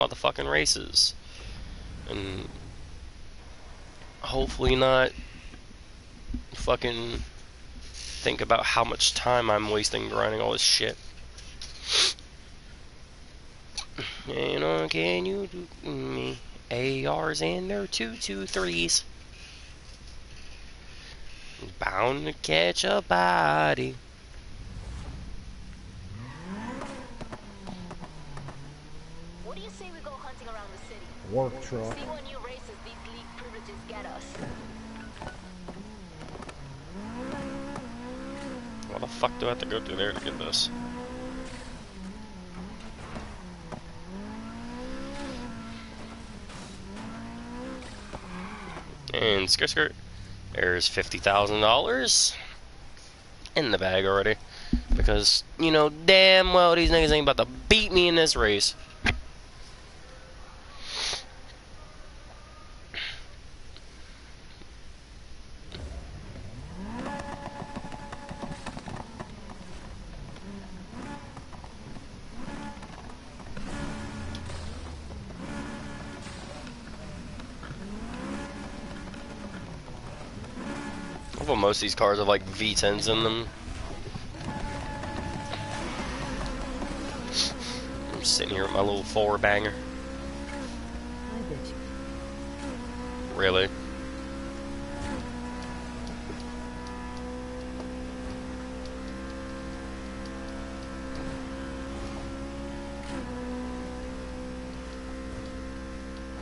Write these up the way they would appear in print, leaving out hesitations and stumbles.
motherfucking races. And hopefully not fucking think about how much time I'm wasting grinding all this shit. You know, can you do me? ARs and their 223s. Bound to catch a body. What do you say we go hunting around the city? Work truck. See what new races these league privileges get us. Why the fuck do I have to go through there to get this? And skirt. There's $50,000 in the bag already. Because, you know, damn well these niggas ain't about to beat me in this race. Well, most of these cars have like V10s in them. I'm sitting here with my little four-banger. Really?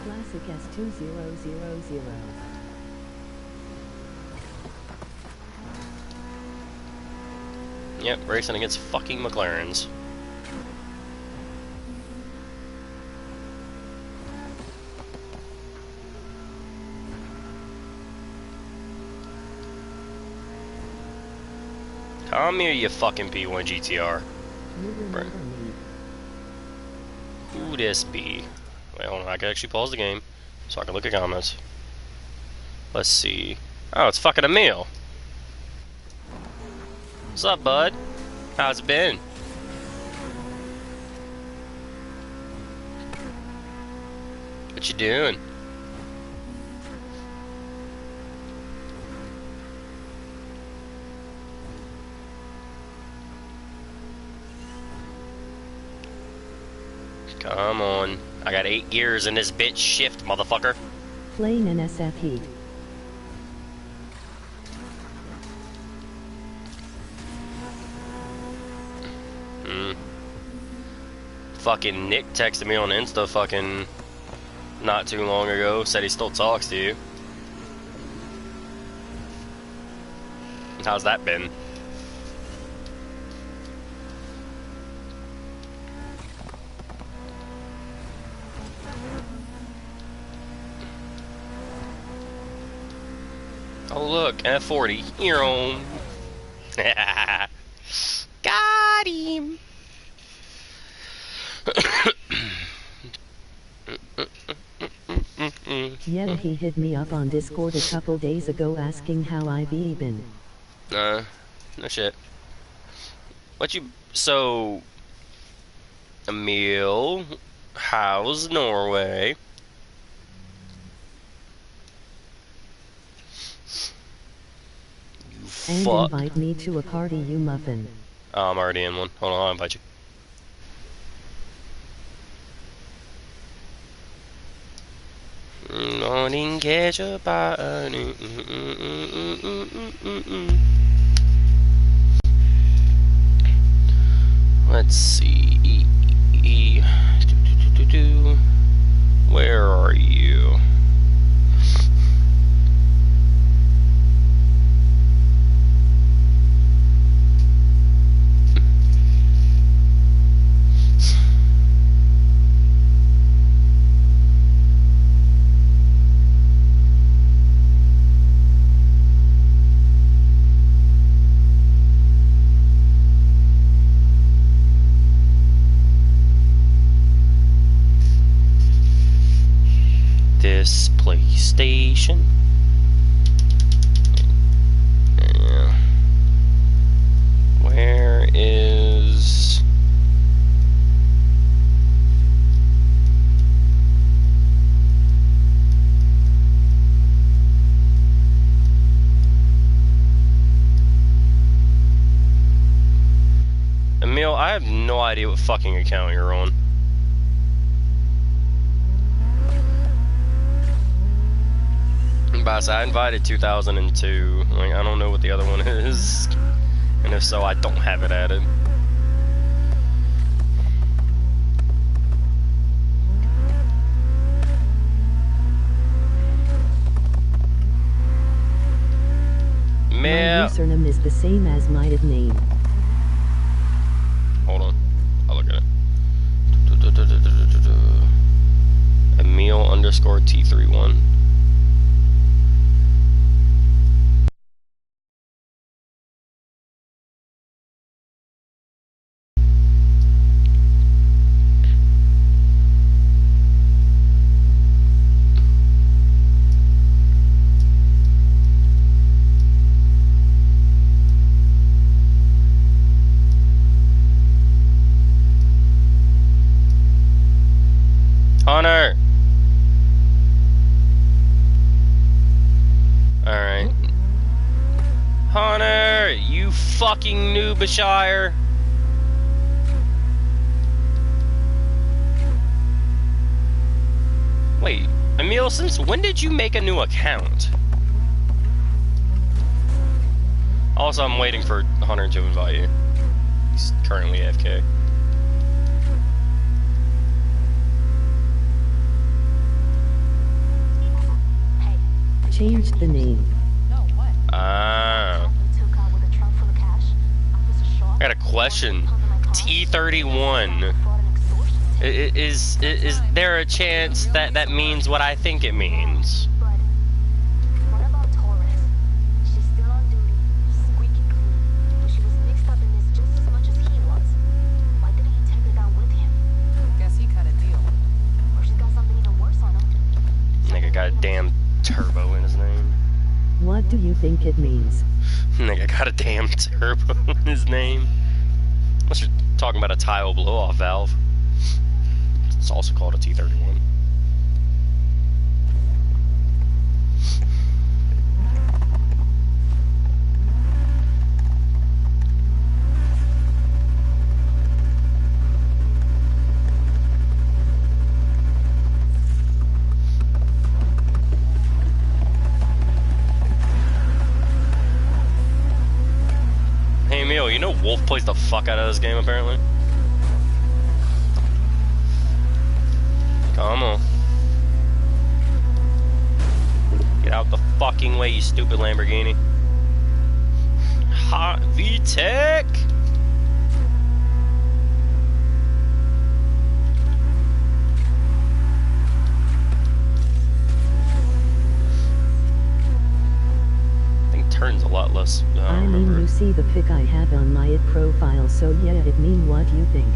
Classic S2000. Yep, racing against fucking McLarens. Come here, you fucking P1 GTR. Who this be? Wait, hold on, I can actually pause the game so I can look at comments. Let's see. Oh, it's fucking Emil. What's up, bud? How's it been? What you doing? Come on. I got 8 gears in this bitch. Shift, motherfucker. Playing an SF Heat. Fucking Nick texted me on Insta fucking not too long ago. Said he still talks to you. How's that been? Oh look, F40. Hero. Got him. Yeah, he hit me up on Discord a couple days ago asking how I've been. No shit. What you... So... Emil... How's Norway? You And fuck. invite me to a party, you muffin. Oh, I'm already in one. Hold on, I'll invite you. Morning catch a body. Let's see. Where are you? This PlayStation. Yeah. Where is... I have no idea what fucking account you're on. But I invited 2002. Like, I don't know what the other one is. And if so, I don't have it added. My username is the same as my name. Hold on. I'll look at it. Emil underscore T31. Hunter! Alright. Hunter! You fucking Noobshire! Wait, Emil, since when did you make a new account? Also, I'm waiting for Hunter to invite you. He's currently AFK. Changed the name. Ah. I got a question. T31. Is there a chance that that means what I think it means? What about Torres? She's still on duty, squeaky clean, but she was mixed up in this just as much as he was. Why didn't he take her down with him? Guess he cut a deal. Or she's got something even worse on him. Nigga got a damn turbo in his name. What do you think it means? Nigga got a damn turbo in his name. Unless you're talking about a tile blow-off valve. It's also called a T31. Hey Emil, you know Wolf plays the fuck out of this game apparently? Come on. Get out the fucking way, you stupid Lamborghini. Hot VTEC! I think turns a lot less. I mean, you see the pic I have on my IT profile, so yeah, it mean what you think.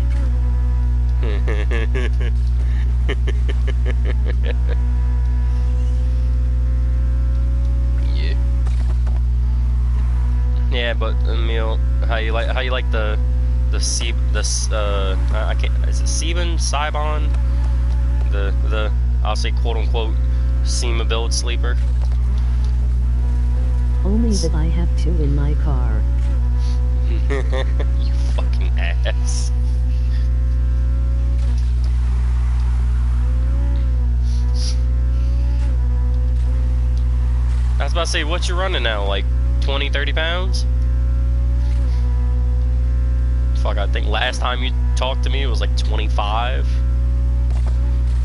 Yeah. Yeah, but Emil, how you like the I can't, is it Sibon? The I'll say quote unquote SEMA build sleeper. Only that I have two in my car. You fucking ass. I was about to say, what you running now? Like 20, 30 pounds? Fuck, I think last time you talked to me it was like 25.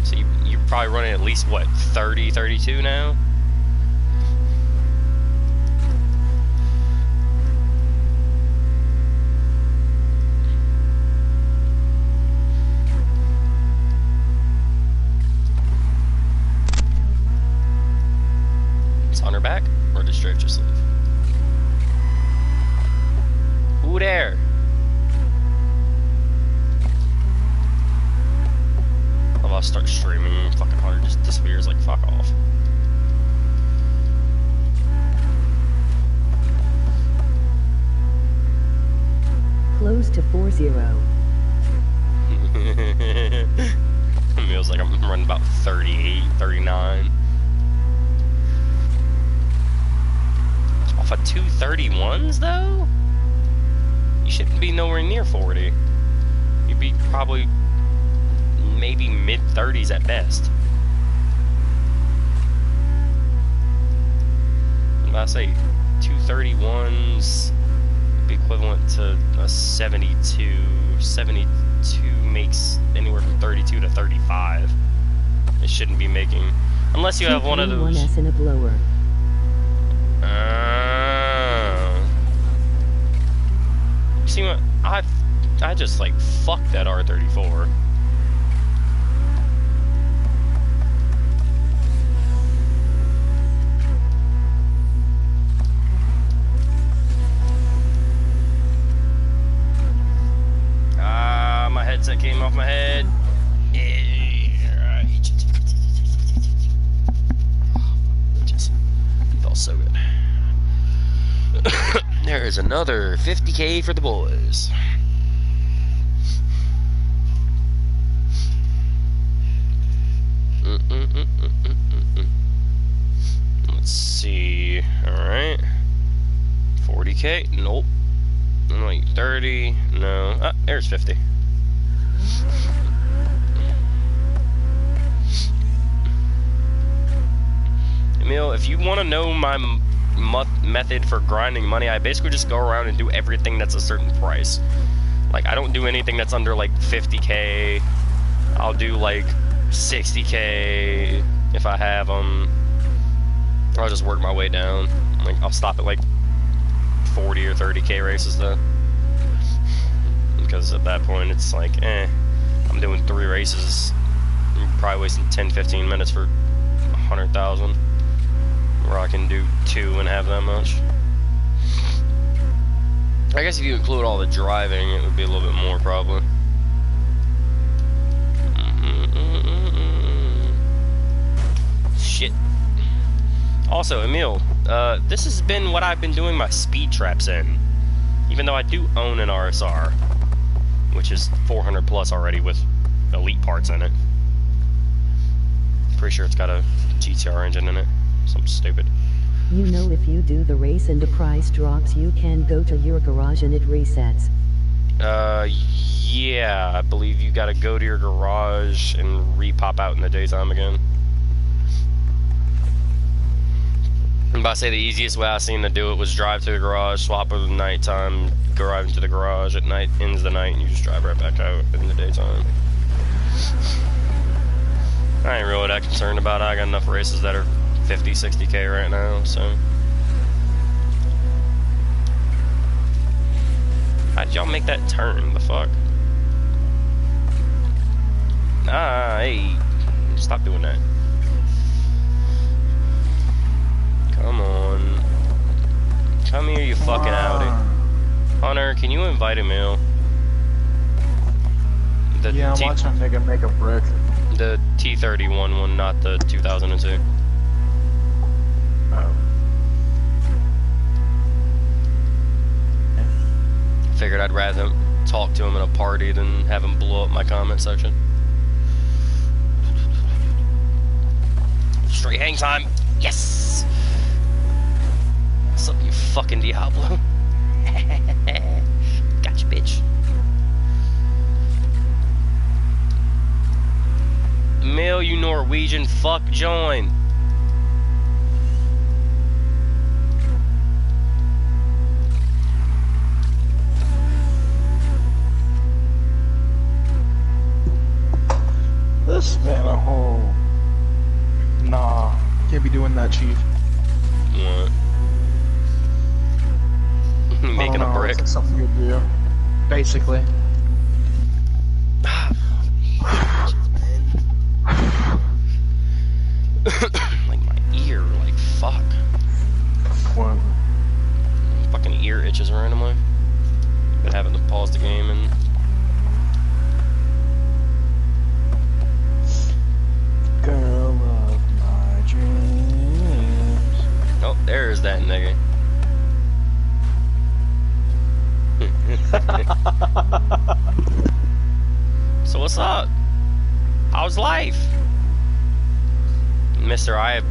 So you're probably running at least, what, 30, 32 now? Is Hunter back? Or did Strafe just leave? Who there? If I start streaming, fucking Hunter just disappears like fuck off. Close to 40. Feels like I'm running about 38, 39. Off of 231s though? You shouldn't be nowhere near 40. You'd be probably maybe mid-30s at best. I say 231's be equivalent to a 72. 72 makes anywhere from 32 to 35. It shouldn't be making, unless you have one of those. 1S in a blower. See what I just like fuck that R34. My headset came off my head. Just felt so good. There is another 50K for the boys. Let's see. Alright. 40K? Nope. Like 30? No. Ah, there's 50. Emil, if you want to know my method for grinding money, I basically just go around and do everything that's a certain price. Like, I don't do anything that's under like 50K. I'll do like 60K if I have them. I'll just work my way down. Like, I'll stop at like 40 or 30K races though, because at that point it's like, I'm doing 3 races. I'm probably wasting 10-15 minutes for 100,000, where I can do 2 and have that much. I guess if you include all the driving, it would be a little bit more probably. Shit. Also, Emil, this has been what I've been doing my speed traps in. Even though I do own an RSR, which is 400 plus already with elite parts in it. Pretty sure it's got a GTR engine in it. Something stupid. You know, if you do the race and the price drops, you can go to your garage and it resets. Yeah, I believe you gotta go to your garage and re-pop out in the daytime again. I'm about to say the easiest way I seen to do it was drive to the garage, swap it at nighttime, go right into the garage at night, ends the night, and you just drive right back out in the daytime. I ain't really that concerned about it. I got enough races that are 50, 60K right now, so. How'd y'all make that turn? The fuck? Hey, stop doing that. Come on. Come here, you fucking Audi. Hunter, can you invite him in? Yeah, I'm watching a nigga make a brick. The T31 one, not the 2002. Oh. Figured I'd rather talk to him at a party than have him blow up my comment section. Straight hang time. Yes! What's up, you fucking Diablo? Gotcha, bitch. Mill, you Norwegian fuck, join. This man a hole. Nah, can't be doing that, Chief. What? Making a brick. It's something you do. Basically. Like my ear, like fuck. What? Fucking ear itches randomly. Been having to pause the game and. Girl of my dreams. Oh, there's that nigga. So what's up? How's life? Mister, I have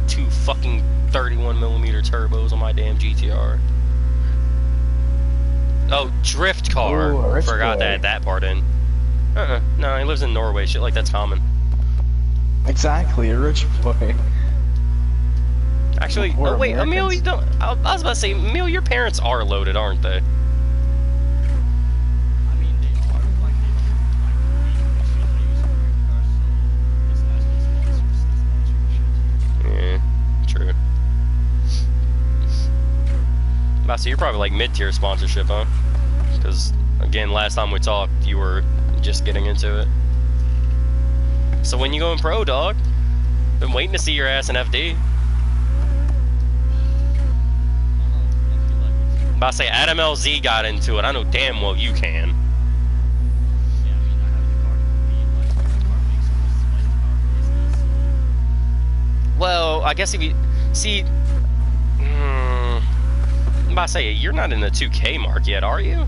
2 fucking 31mm turbos on my damn GTR. Oh, drift car. Ooh, Forgot boy. that part in. No, he lives in Norway. Shit like that's common. Exactly, a rich boy. Actually, We're oh wait, Emil, Americans. you don't. I was about to say, Emil, your parents are loaded, aren't they? I mean, they are like they use American cars, so it's nice when sponsors Yeah, true. About to say, you're probably like mid-tier sponsorship, huh? Because again, last time we talked, you were just getting into it. So when you going pro, dog? Been waiting to see your ass in FD. About to say, Adam LZ got into it. I know damn well you can. Yeah, I mean, I have the car to compete, like, the car makes almost as much power business. Well, I guess if you see, I'm about to say you're not in the 2K mark yet, are you?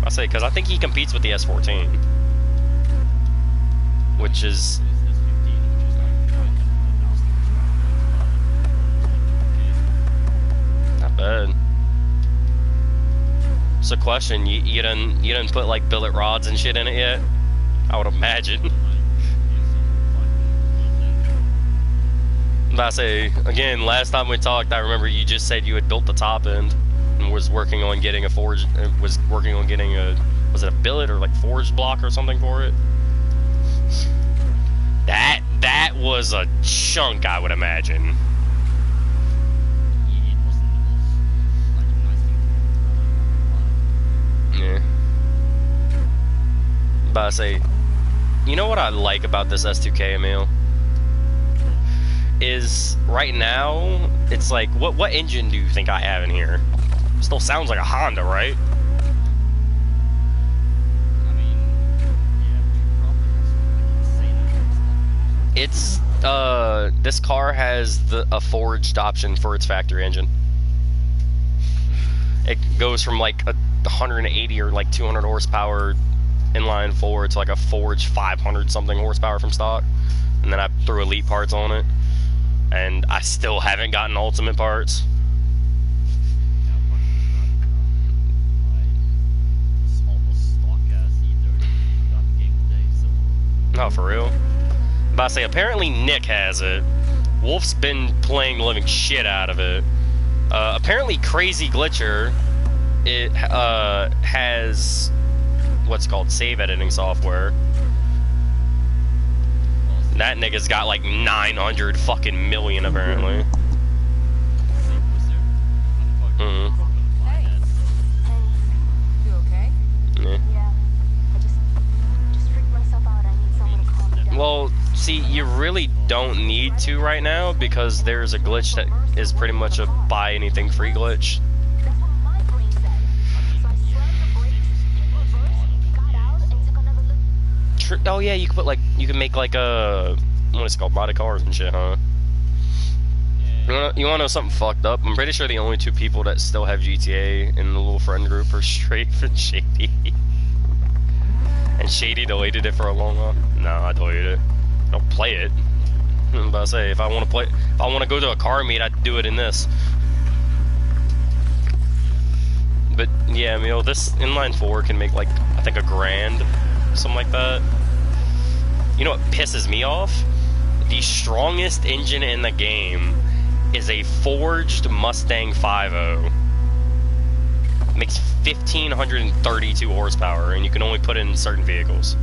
I say because I think he competes with the S14, which is It's S15, which is like 9,000 horsepower. not bad. So, question: you didn't put like billet rods and shit in it yet? I would imagine. I'm about to say again. Last time we talked, I remember you just said you had built the top end and was working on getting a forged. Was working on getting a. Was it a billet or like forged block or something for it? That was a chunk, I would imagine. It wasn't the most, like, nice thing to have. Yeah. About to say, you know what I like about this S2K, Emil? Is right now, it's like, what engine do you think I have in here? Still sounds like a Honda, right? I mean, yeah, but you probably have some, like, insane engine stuff. It's, this car has a forged option for its factory engine. It goes from like a 180 or like 200 horsepower inline four to like a forged 500 something horsepower from stock. And then I threw elite parts on it. And I still haven't gotten ultimate parts. Yeah, I'm fucking got, like, almost stock ass E30 got the game today, so. No, for real. But I say, apparently Nick has it. Wolf's been playing the living shit out of it. Apparently Crazy Glitcher, it has what's called save editing software. That nigga's got like 900 fucking million apparently. Mhm. Hey. You okay? Yeah. Yeah. I just freaked myself out. I need someone to calm me down. Well, see, you really don't need to right now because there's a glitch that is pretty much a buy anything free glitch. That's what my brain said. So I slammed the brakes, reversed, got out, and took another look. Oh yeah, you can put like you can make like a what is it called, modded cars and shit, huh? You wanna know something fucked up? I'm pretty sure the only two people that still have GTA in the little friend group are Straight and Shady. And Shady deleted it for a long while. No, I deleted it. Don't play it. I'm about to say if I want to go to a car meet, I'd do it in this. But yeah, Emil, this inline four can make like I think $1,000, something like that. You know what pisses me off? The strongest engine in the game is a forged Mustang 5.0. Makes 1,532 horsepower, and you can only put it in certain vehicles.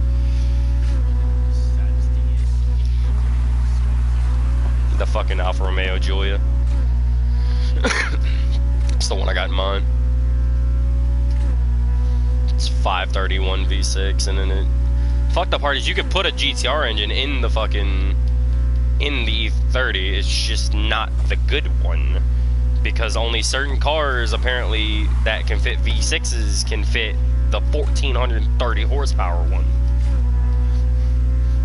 The fucking Alfa Romeo Giulia. It's the one I got in mind. It's 531 V6, and then it... Fucked up part is you could put a GTR engine in the fucking... in the E30, it's just not the good one. Because only certain cars, apparently, that can fit V6s can fit the 1,430 horsepower one.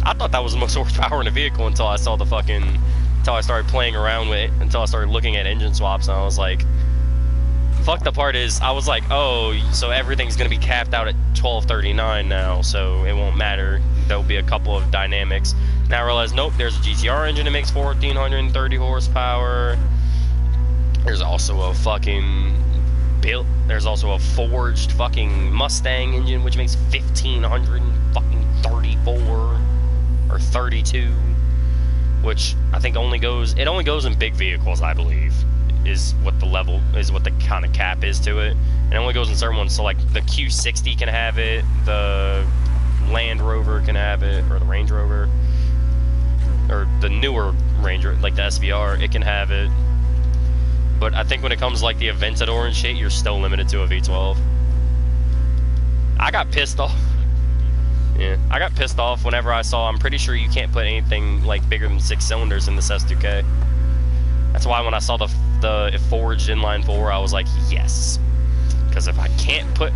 I thought that was the most horsepower in a vehicle until I saw the fucking... until I started playing around with it, until I started looking at engine swaps, and I was like... Fucked up part is, I was like, oh, so everything's gonna be capped out at 1239 now, so it won't matter. There'll be a couple of dynamics. Now I realize, nope, there's a GTR engine that makes 1,430 horsepower. There's also a fucking built. There's also a forged fucking Mustang engine, which makes 1,534 or 32, which I think only goes in big vehicles, I believe, is what the kind of cap is to it. And it only goes in certain ones. So like the Q60 can have it, the Land Rover can have it, or the Range Rover, or the newer Ranger, like the SVR, it can have it. But I think when it comes to like the Aventador and shit, you're still limited to a V12. I got pissed off. Yeah, I got pissed off whenever I saw, I'm pretty sure you can't put anything like bigger than 6 cylinders in this S2K. That's why when I saw the forged inline 4, I was like, yes. Because if I can't put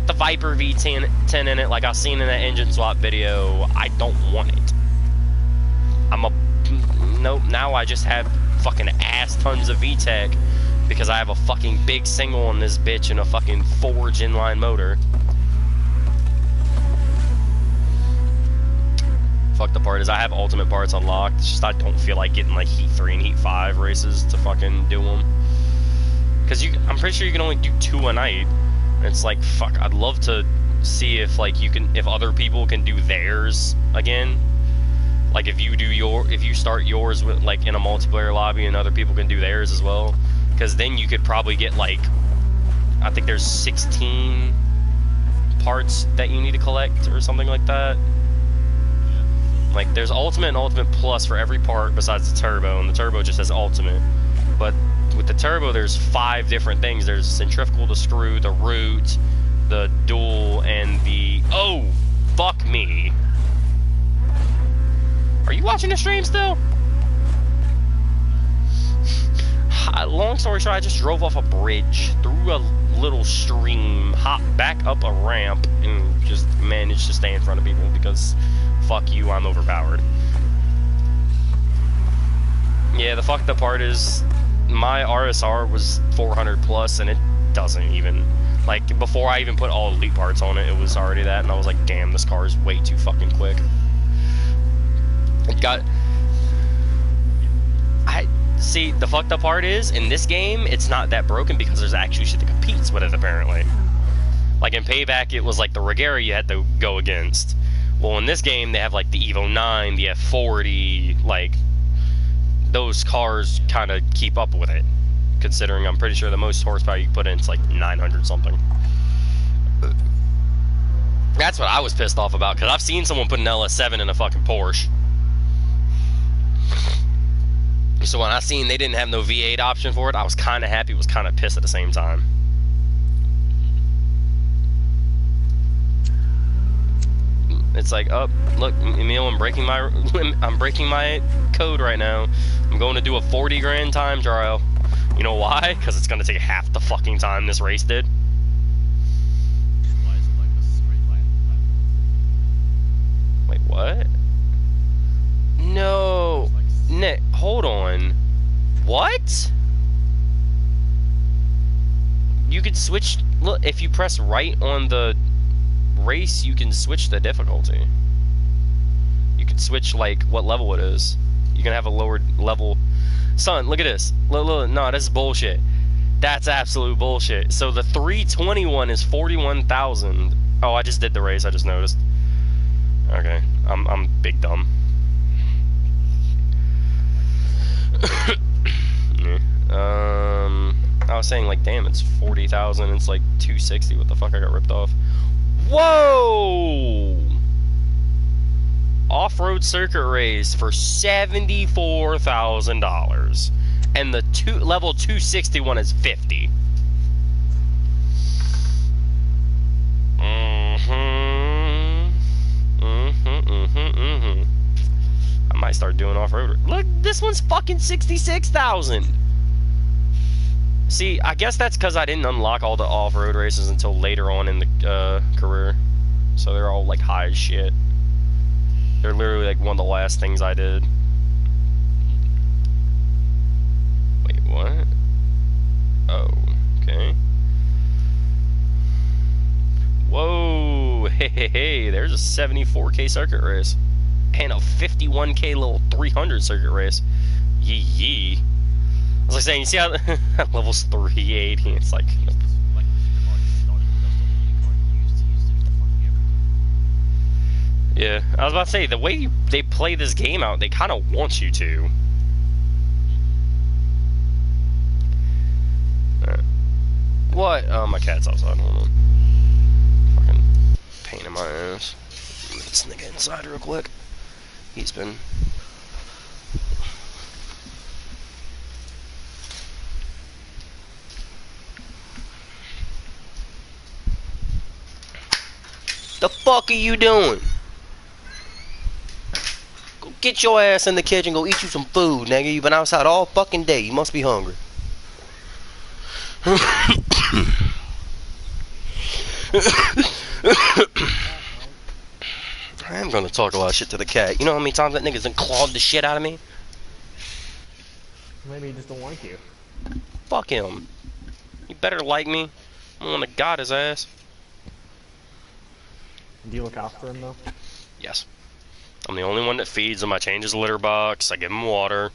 the Viper V10 in it like I've seen in that engine swap video, I don't want it. Nope, now I just have fucking ass tons of VTEC because I have a fucking big single on this bitch and a fucking forged inline motor. Fuck the part is I have ultimate parts unlocked. It's just I don't feel like getting like Heat 3 and Heat 5 races to fucking do them. Because I'm pretty sure you can only do 2 a night. And it's like, fuck, I'd love to see if like if other people can do theirs again. Like if you start yours with like in a multiplayer lobby and other people can do theirs as well. Because then you could probably get like, I think there's 16 parts that you need to collect or something like that. Like there's Ultimate and Ultimate Plus for every part besides the Turbo, and the Turbo just has Ultimate. But with the Turbo, there's 5 different things. There's centrifugal, the screw, the root, the dual, and the... Oh! Fuck me. Are you watching the stream still? Long story short, I just drove off a bridge, through a little stream, hopped back up a ramp, and just managed to stay in front of people because... Fuck you, I'm overpowered. Yeah, the fucked up part is... My RSR was 400 plus, and it doesn't even... Like, before I even put all elite parts on it, it was already that, and I was like, damn, this car is way too fucking quick. It got... See, the fucked up part is, in this game, it's not that broken because there's actually shit that competes with it, apparently. Like, in Payback, it was like the Regera you had to go against. Well, in this game, they have, like, the Evo 9, the F40, like... Those cars kind of keep up with it, considering I'm pretty sure the most horsepower you can put in is like 900 something. That's what I was pissed off about, because I've seen someone put an LS7 in a fucking Porsche. So when I seen they didn't have no V8 option for it, I was kind of happy, was kind of pissed at the same time. It's like, oh, look, Emil, I'm breaking my code right now. I'm going to do a 40 grand time trial. You know why? Because it's going to take half the fucking time this race did. Why is it like a straight line? Wait, what? No. Nick, hold on. What? You could switch... Look, if you press right on the... race, you can switch the difficulty. You can switch like what level it is. You can have a lower level. Son, look at this. Look, no, this is bullshit. That's absolute bullshit. So the 321 is 41,000. Oh, I just did the race. I just noticed. Okay, I'm big dumb. Yeah. I was saying like, damn, it's 40,000. It's like 260. What the fuck? I got ripped off. Whoa! Off-road circuit race for $74,000, and the level 261 is 50. I might start doing off-road. Look, this one's fucking 66,000. See, I guess that's because I didn't unlock all the off-road races until later on in the career. So they're all, like, high as shit. They're literally, like, one of the last things I did. Wait, what? Oh, okay. Whoa! Hey, there's a 74K circuit race. And a 51K little 300 circuit race. Yee. was like saying, you see how level's 380? It's like, Like, the car you started with, that's the only car you used to do the fucking everything. yeah. I was about to say, the way they play this game out, they kind of want you to. Alright. What? Oh, my cat's outside. Hold on. Fucking pain in my ass. Let this nigga inside real quick. He's been. The fuck are you doing? Go get your ass in the kitchen. Go eat you some food, nigga. You've been outside all fucking day. You must be hungry. I am gonna talk a lot of shit to the cat. You know how many times that nigga's done clawed the shit out of me? Maybe he just don't like you. Fuck him. You better like me. I'm gonna got his ass. Do you look after him though? Yes. I'm the only one that feeds him. I change his litter box. I give him water.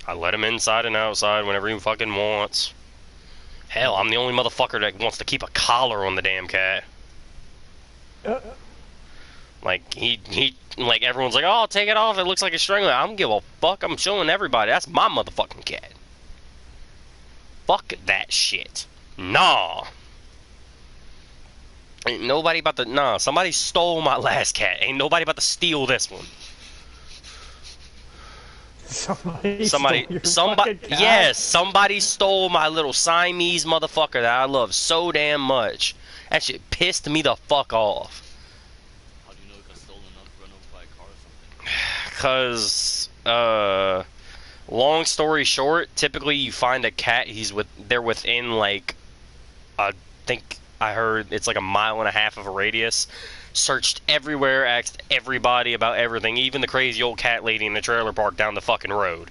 I let him inside and outside whenever he fucking wants. Hell, I'm the only motherfucker that wants to keep a collar on the damn cat. Like, like, everyone's like, oh, take it off, it looks like a string. I don't give a fuck, I'm showing everybody, that's my motherfucking cat. Fuck that shit. Nah. Ain't nobody about to, nah, somebody stole my last cat. Ain't nobody about to steal this one. Somebody, yes, somebody stole my little Siamese motherfucker that I love so damn much. That shit pissed me the fuck off. How do you know it got stolen, not run over by a car or something? Cause, long story short, typically you find a cat, they're within like, I think I heard it's like 1.5 miles of a radius. Searched everywhere, asked everybody about everything, even the crazy old cat lady in the trailer park down the fucking road.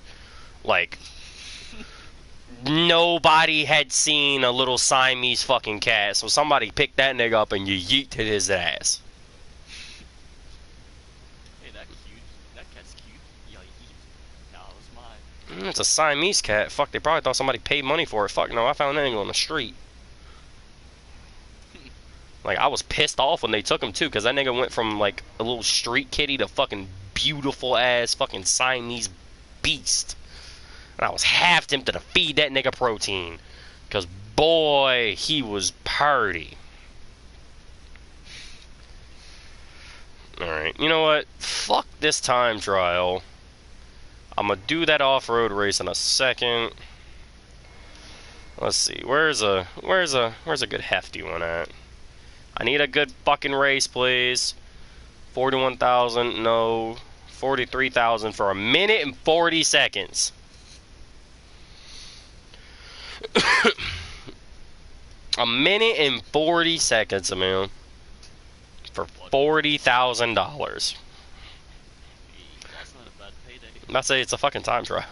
Like, nobody had seen a little Siamese fucking cat, so somebody picked that nigga up and you yeeted his ass. Hey, that cat's cute. Yeah, that was mine. It's a Siamese cat. Fuck, they probably thought somebody paid money for it. Fuck no, I found that nigga on the street. Like, I was pissed off when they took him, too, because that nigga went from, like, a little street kitty to fucking beautiful-ass fucking Siamese beast. And I was half tempted to feed that nigga protein. Because, boy, he was purty. Alright, you know what? Fuck this time trial. I'm gonna do that off-road race in a second. Let's see, where's a good hefty one at? I need a good fucking race, please. 41,000, no. 43,000 for 1 minute and 40 seconds. A minute and 40 seconds, man. For $40,000. That's not a bad payday. I'd say it's a fucking time trial.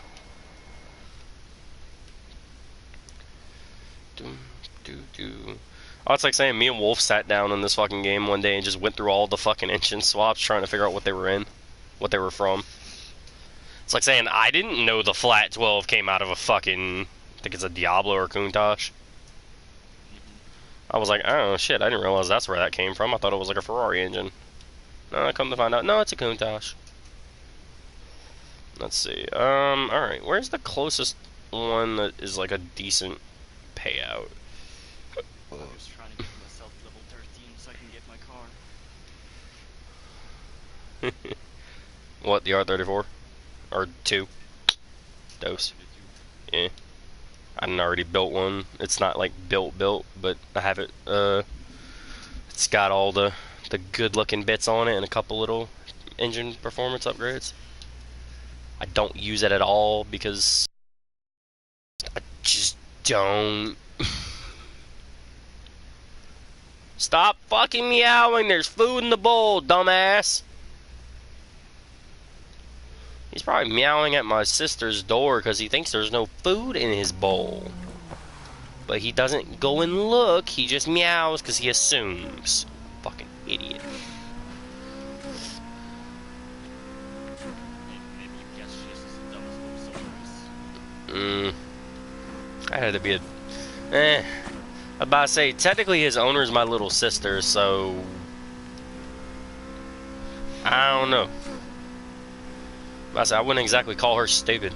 Oh, it's like saying me and Wolf sat down in this fucking game one day and just went through all the fucking engine swaps trying to figure out what they were in, what they were from. It's like saying I didn't know the Flat 12 came out of a fucking, I think it's a Diablo or Countach. I was like, oh shit, I didn't realize that's where that came from. I thought it was like a Ferrari engine. No, I come to find out, no, it's a Countach. Let's see. Alright, where's the closest one that is like a decent payout? I was trying to get myself level 13 so I can get my car. What, the R34? Or 2? Dose. Yeah. I done already built one. It's not like built, but I have it, it's got all the good looking bits on it and a couple little engine performance upgrades. I don't use it at all because I just don't. Stop fucking meowing, there's food in the bowl, dumbass. He's probably meowing at my sister's door because he thinks there's no food in his bowl. But he doesn't go and look, he just meows because he assumes. Fucking idiot. Maybe you guess she's as dumb as most soldiers. I had to be a... I'm about to say, technically his owner's my little sister, so... I don't know. I wouldn't exactly call her stupid.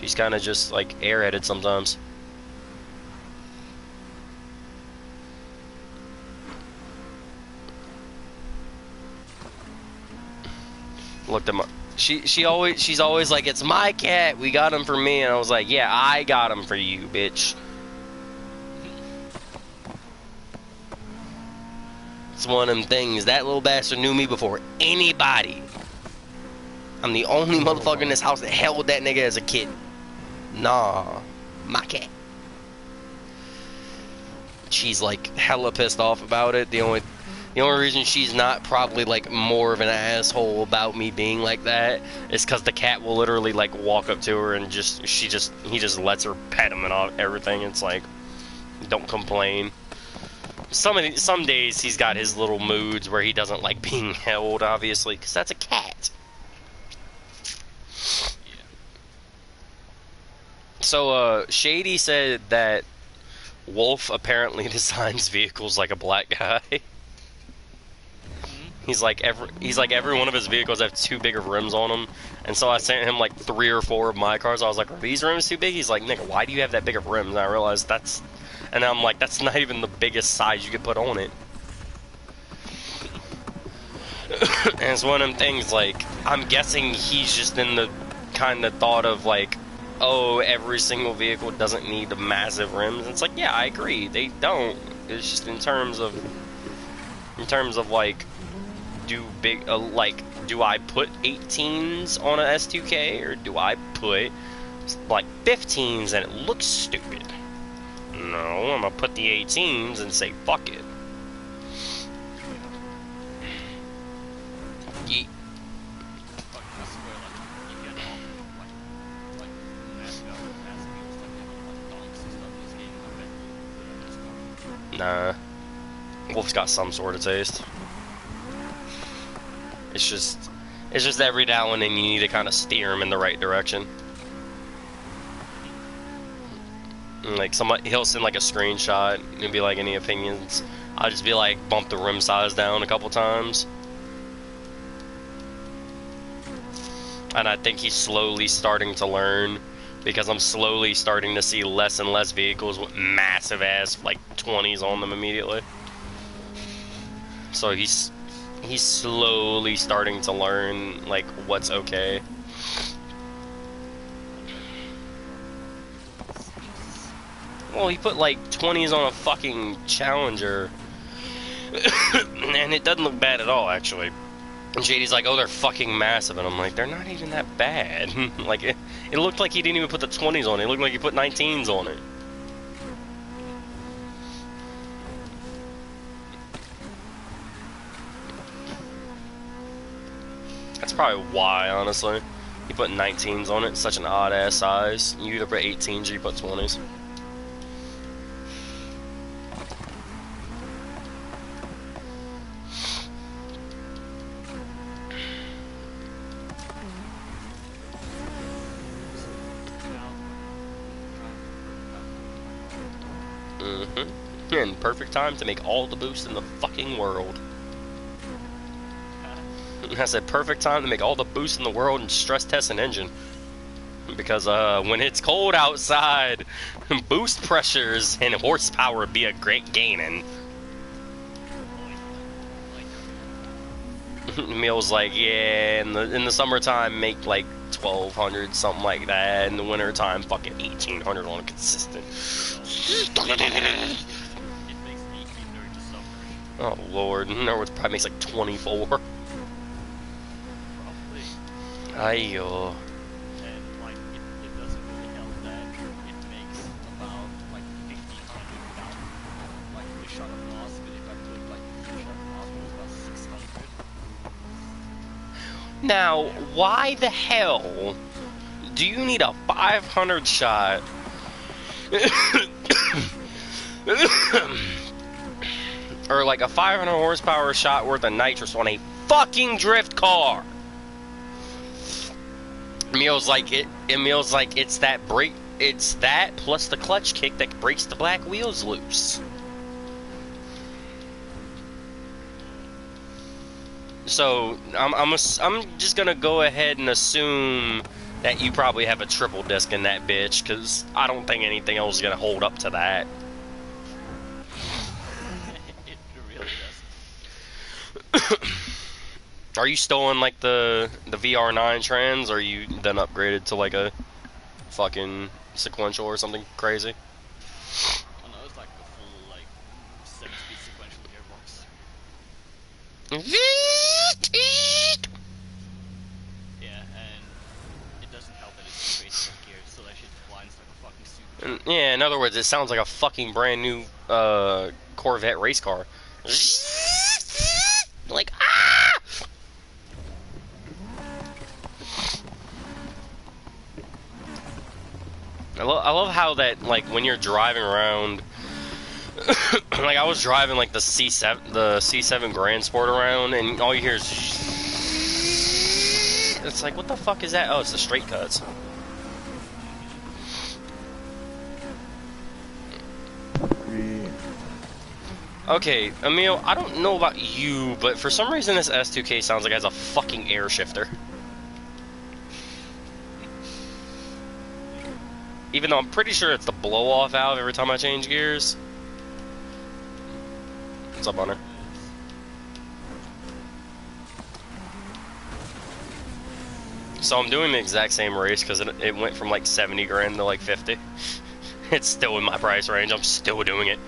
She's kind of just, like, airheaded sometimes. Looked at my... She's always like, it's my cat, we got him for me. And I was like, yeah, I got him for you, bitch. It's one of them things. That little bastard knew me before anybody. I'm the only motherfucker in this house that held that nigga as a kid. Nah, my cat. She's like hella pissed off about it. The only reason she's not probably like more of an asshole about me being like that is because the cat will literally like walk up to her and he just lets her pet him and all, everything. It's like, don't complain. Some days he's got his little moods where he doesn't like being held, obviously, because that's a cat. So, Shady said that Wolf apparently designs vehicles like a black guy. He's like every one of his vehicles have too big of rims on them, and so I sent him like 3 or 4 of my cars. I was like, are these rims too big? He's like, nigga, why do you have that big of rims? And I realized and I'm like, that's not even the biggest size you could put on it. And it's one of them things, like, I'm guessing he's just in the kind of thought of like, oh, every single vehicle doesn't need the massive rims. And it's like, yeah, I agree, they don't. It's just in terms of like, do I put 18s on a S2K, or do I put like 15s and it looks stupid? No, I'm gonna put the 18s and say fuck it. Yeet. Nah. Wolf's got some sort of taste. It's just every now and then you need to kind of steer him in the right direction. And like he'll send like a screenshot and be like, any opinions? I'll just be like, bump the rim size down a couple times. And I think he's slowly starting to learn, because I'm slowly starting to see less and less vehicles with massive ass like 20s on them immediately. So he's slowly starting to learn like what's okay. Well, he put like 20s on a fucking Challenger, and it doesn't look bad at all, actually. And Shady's like, oh, they're fucking massive, and I'm like, they're not even that bad. Like, it looked like he didn't even put the 20s on it. It looked like he put 19s on it. That's probably why, honestly. He put 19s on it. It's such an odd-ass size. You either put 18s or you put 20s. And perfect time to make all the boost in the fucking world. I said perfect time to make all the boost in the world and stress test an engine. Because when it's cold outside, boost pressures and horsepower be a great gaining. Emil's like, yeah, in the summertime make like 1200, something like that. In the wintertime, fucking 1800 on a consistent. Oh lord, Norwood probably makes like 24. Probably. Ayo. And like it doesn't really help that it makes about like 1500 without like the shot of loss, but if I put like the shot of loss, it was about 600. Now, why the hell do you need a 500 shot? Or like a 500 horsepower shot worth of nitrous on a fucking drift car? Emil's like it's that brake It's that plus the clutch kick that breaks the black wheels loose. So I'm just gonna go ahead and assume that you probably have a triple disc in that bitch, because I don't think anything else is gonna hold up to that. It really doesn't. Are you still on like the VR9 trans, or are you then upgraded to like a fucking sequential or something crazy? Oh no, it's like a full like 7-speed sequential gearbox. Yeah, and it doesn't help that it's straight from gears, so that shit blinds like a fucking super. Yeah, in other words, it sounds like a fucking brand new Corvette race car. Like, ah! I love how that, like, when you're driving around, like, I was driving, like, the C7 Grand Sport around, and all you hear is, it's like, what the fuck is that? Oh, it's the straight cuts. Okay, Emil, I don't know about you, but for some reason this S2K sounds like it has a fucking air shifter. Even though I'm pretty sure it's the blow-off valve every time I change gears. What's up, Hunter? So I'm doing the exact same race because it went from like 70 grand to like 50. It's still in my price range. I'm still doing it.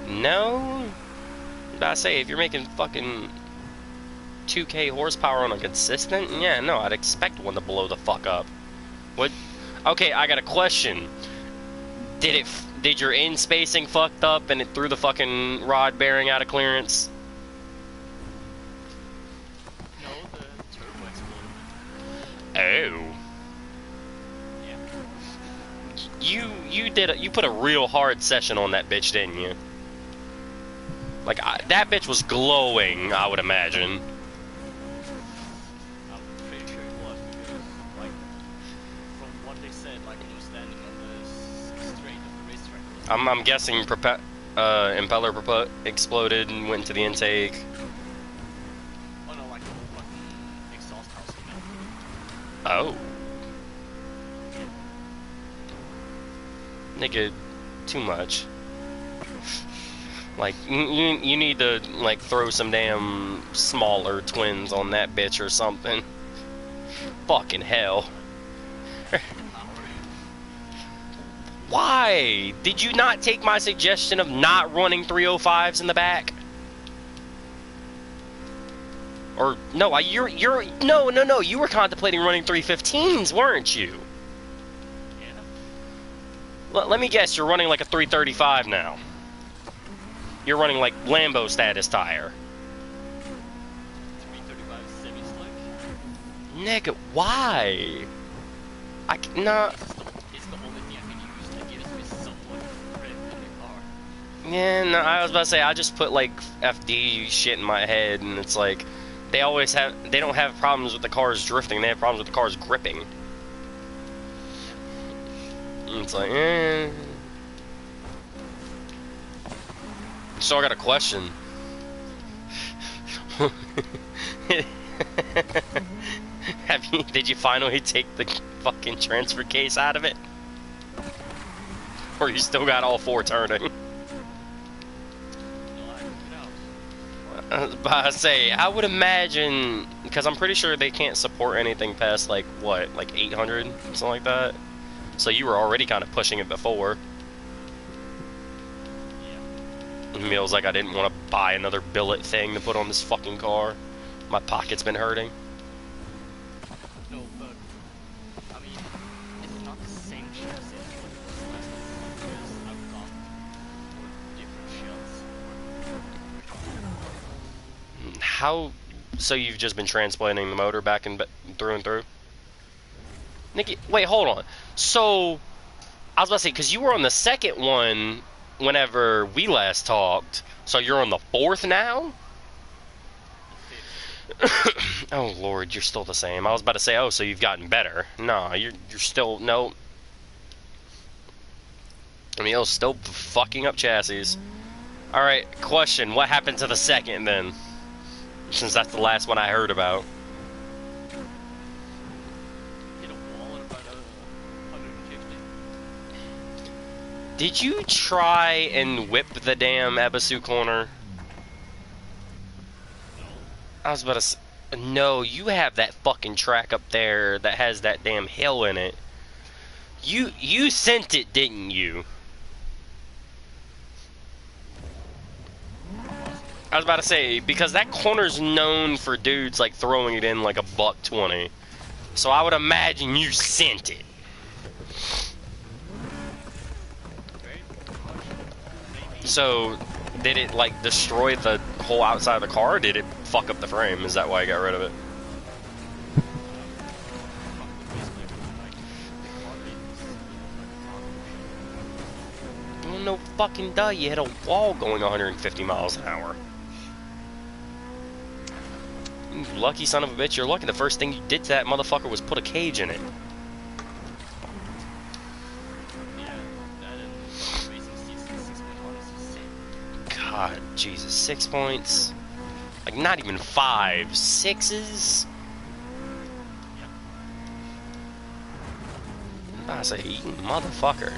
No, but I say if you're making fucking 2K horsepower on a consistent, yeah, no, I'd expect one to blow the fuck up. What? Okay, I got a question. Did your end spacing fucked up and it threw the fucking rod bearing out of clearance? No, the turbo exploded. Oh. Yeah. You put a real hard session on that bitch, didn't you? Like, that bitch was glowing, I would imagine. I'm pretty sure it was, because, like, from what they said, like, when you were standing on the straight of the racetrack. I'm guessing impeller exploded and went into the intake. Oh no, like, the whole fucking exhaust house came out. Oh. Nigga, too much. Like, you need to, like, throw some damn smaller twins on that bitch or something. Fucking hell. Why? Did you not take my suggestion of not running 305s in the back? Or, no, you were contemplating running 315s, weren't you? Yeah. Let me guess, you're running like a 335 now. You're running like Lambo status tire. 335 semi-slick. Nigga, why? Nah. It's the only thing I can use that gives me somewhat grip in the car. Yeah, no, I was about to say, I just put like FD shit in my head, and it's like, they don't have problems with the cars drifting, they have problems with the cars gripping. And it's like, eh. So I got a question. Did you finally take the fucking transfer case out of it? Or you still got all four turning? No, I took it out. But I say, I would imagine, because I'm pretty sure they can't support anything past like, what, like 800? Something like that? So you were already kind of pushing it before. Meals like I didn't want to buy another billet thing to put on this fucking car. My pocket's been hurting. No, but I mean, it's not the same chassis as what it was last time, because I've gone for different shells. How? So you've just been transplanting the motor back and through and through? Nikki, wait, hold on. So I was about to say, because you were on the second one whenever we last talked, so you're on the fourth now? Oh Lord, you're still the same. I was about to say, oh, so you've gotten better. No, you're still no. Emil's still fucking up chassis. All right, question: what happened to the second then? Since that's the last one I heard about. Hit a wall at about 150. Did you try and whip the damn Ebisu corner? I was about to say, no, you have that fucking track up there that has that damn hill in it. You sent it, didn't you? I was about to say, because that corner's known for dudes like throwing it in like a $120. So I would imagine you sent it. So, did it like destroy the whole outside of the car, or did it fuck up the frame? Is that why I got rid of it? Well, no fucking duh, you hit a wall going 150 miles an hour. You lucky son of a bitch, you're lucky the first thing you did to that motherfucker was put a cage in it. God, Jesus, 6 points. Like, not even 5. 6s? I say, you motherfucker.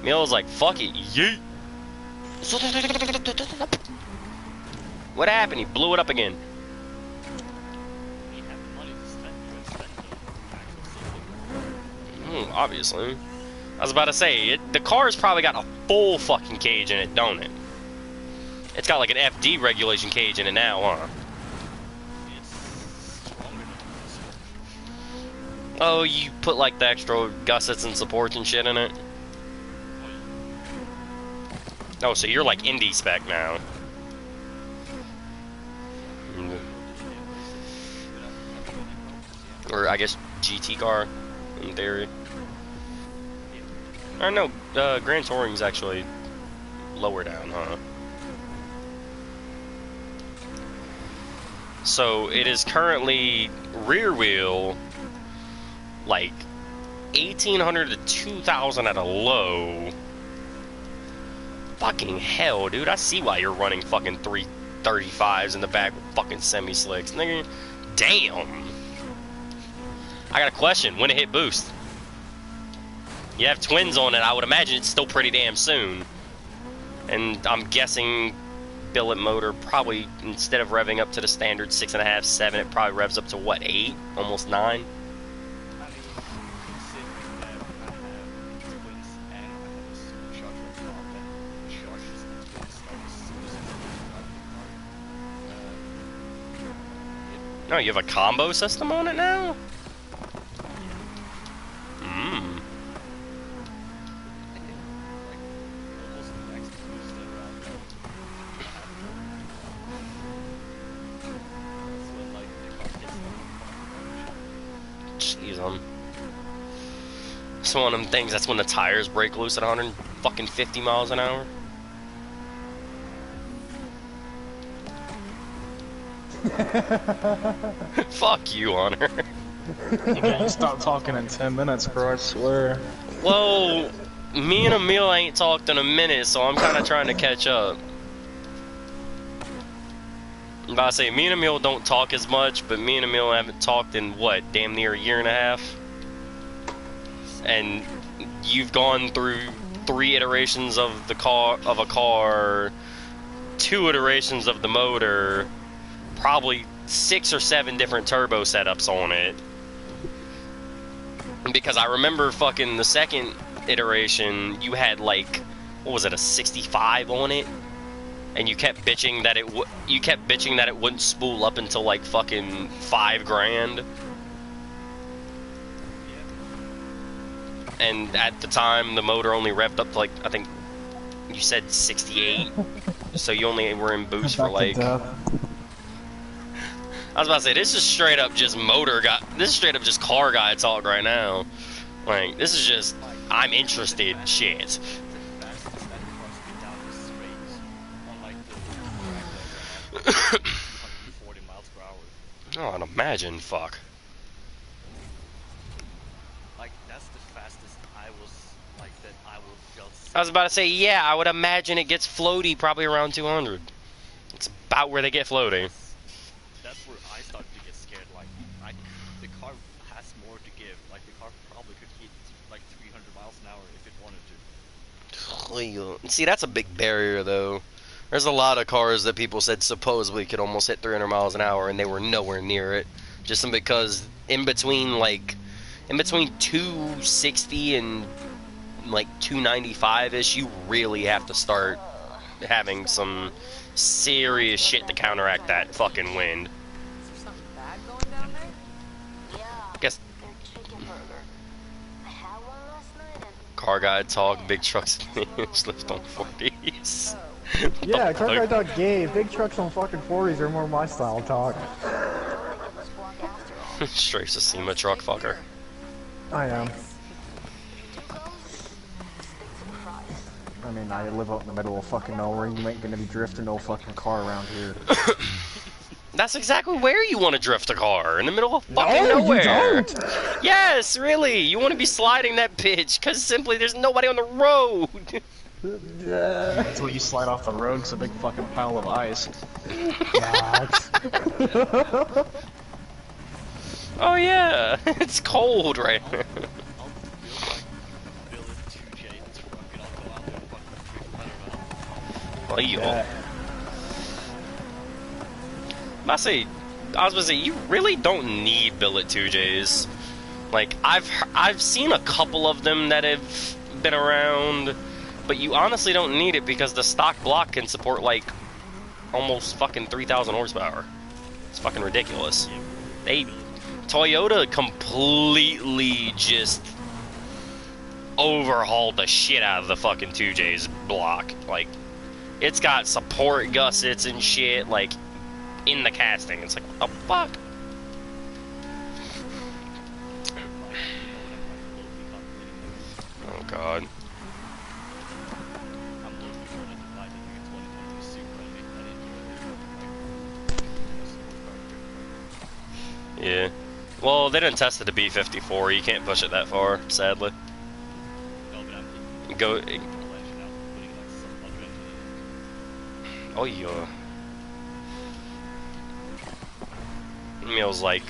Mill's like, fuck it, yeet. What happened? He blew it up again. Obviously. I was about to say, the car's probably got a full fucking cage in it, don't it? It's got like an FD regulation cage in it now, huh? Oh, you put like the extra gussets and supports and shit in it? Oh, so you're like indie spec now. Or I guess GT car, in theory. Or no, Grand Touring's actually lower down, huh? So it is currently rear wheel, like 1,800 to 2,000 at a low. Fucking hell, dude! I see why you're running fucking 335s in the back with fucking semi-slicks, nigga. Damn. I got a question. When it hit boost? You have twins on it. I would imagine it's still pretty damn soon. And I'm guessing billet motor probably, instead of revving up to the standard 6.5, 7, it probably revs up to what, 8? Almost 9? No, you have a combo system on it now? Mmm. Jeez, it's one of them things, that's when the tires break loose at 150 miles an hour. Fuck you, Honor. You can't stop talking in 10 minutes, bro, I swear. Well, me and Emil ain't talked in a minute, so I'm kind of trying to catch up. I'm about to say, me and Emil don't talk as much, but me and Emil haven't talked in, what, damn near a year and a half? And you've gone through 3 iterations of the car, 2 iterations of the motor, probably 6 or 7 different turbo setups on it. Because I remember fucking the second iteration, you had like, what was it, a 65 on it? And you kept bitching that it wouldn't spool up until like fucking $5,000. And at the time, the motor only revved up to like, I think you said 68. So you only were in boost for like, I was about to say, this is straight up just this is straight up just car guy talk right now. Like, this is just, I'm interested shit. I'd imagine, fuck. Like, that's the fastest I was, like, that I will just... I was about to say, yeah, I would imagine it gets floaty probably around 200. It's about where they get floaty. That's where I started to get scared. Like, the car has more to give. Like, the car probably could hit, like, 300 miles an hour if it wanted to. See, that's a big barrier, though. There's a lot of cars that people said supposedly could almost hit 300 miles an hour, and they were nowhere near it. Just because in between 260 and, like, 295-ish, you really have to start having some serious shit to counteract that fucking wind. Is there something bad going down there? Yeah. Guess Their chicken burger. I had one last night and car guy talk, big trucks lift on 40s. Yeah, The car guy fuck? talk gay. Big trucks on fucking 40s are more my style talk. it was walk after all. Straight to SEMA truck fucker. I am. Too close? Stick to the fries. I mean, I live out in the middle of fucking nowhere. You ain't gonna be drifting no fucking car around here. That's exactly where you want to drift a car, in the middle of fucking No, nowhere. you don't. Yes, really. You want to be sliding that bitch, because simply there's nobody on the road. Until you slide off the road, it's a big fucking pile of ice. Oh yeah, it's cold right now. I'll build like Billet 2J truck and I'll go out there and fucking drift right around. Well, you Yeah. I was about to say, you really don't need Billet 2Js. Like, I've seen a couple of them that have been around, but you honestly don't need it because the stock block can support, like, almost fucking 3,000 horsepower. It's fucking ridiculous. Toyota completely just overhauled the shit out of the fucking 2J's block. Like, it's got support gussets and shit, like, in the casting. It's like, what the fuck? Oh god. I'm looking for it to buy the new 2022 Supra. I didn't do it. Yeah. Well, they didn't test it to B54. You can't push it that far, sadly. No, but I'm thinking Go. of the legend out, putting like some other engine in it. Oh yeah. Emil's like,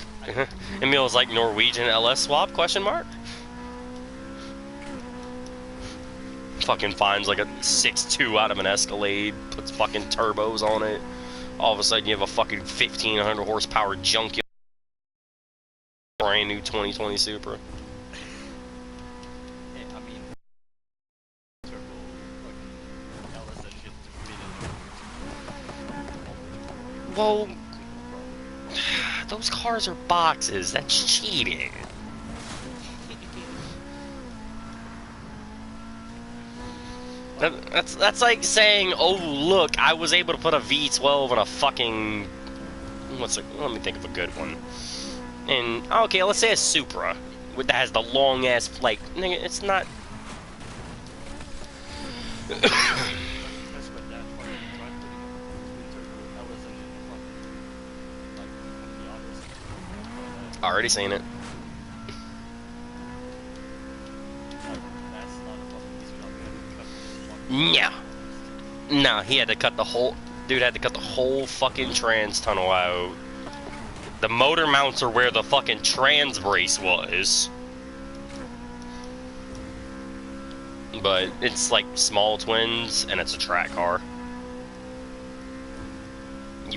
Emil's like Norwegian LS swap? Question mark. Fucking finds like a 6.2 out of an Escalade, puts fucking turbos on it. All of a sudden, you have a fucking 1,500 horsepower junkyard. Brand new 2020 Supra. Yeah, I mean, turbo, like, LS engine to fit in. Well, those cars are boxes. That's cheating. That's like saying, oh look, I was able to put a V12 on a fucking let me think of a good one. And okay, let's say a Supra that has the long ass like nigga, it's not. That's what that fucking tried putting a twin turbo LS engine in fucking, like, the opposite. Already seen it. Like, that's not a fucking easy job. You have to cut the fucking- No, he had to cut the whole. Dude had to cut the whole fucking trans tunnel out. The motor mounts are where the fucking trans brace was. But it's like small twins and it's a track car.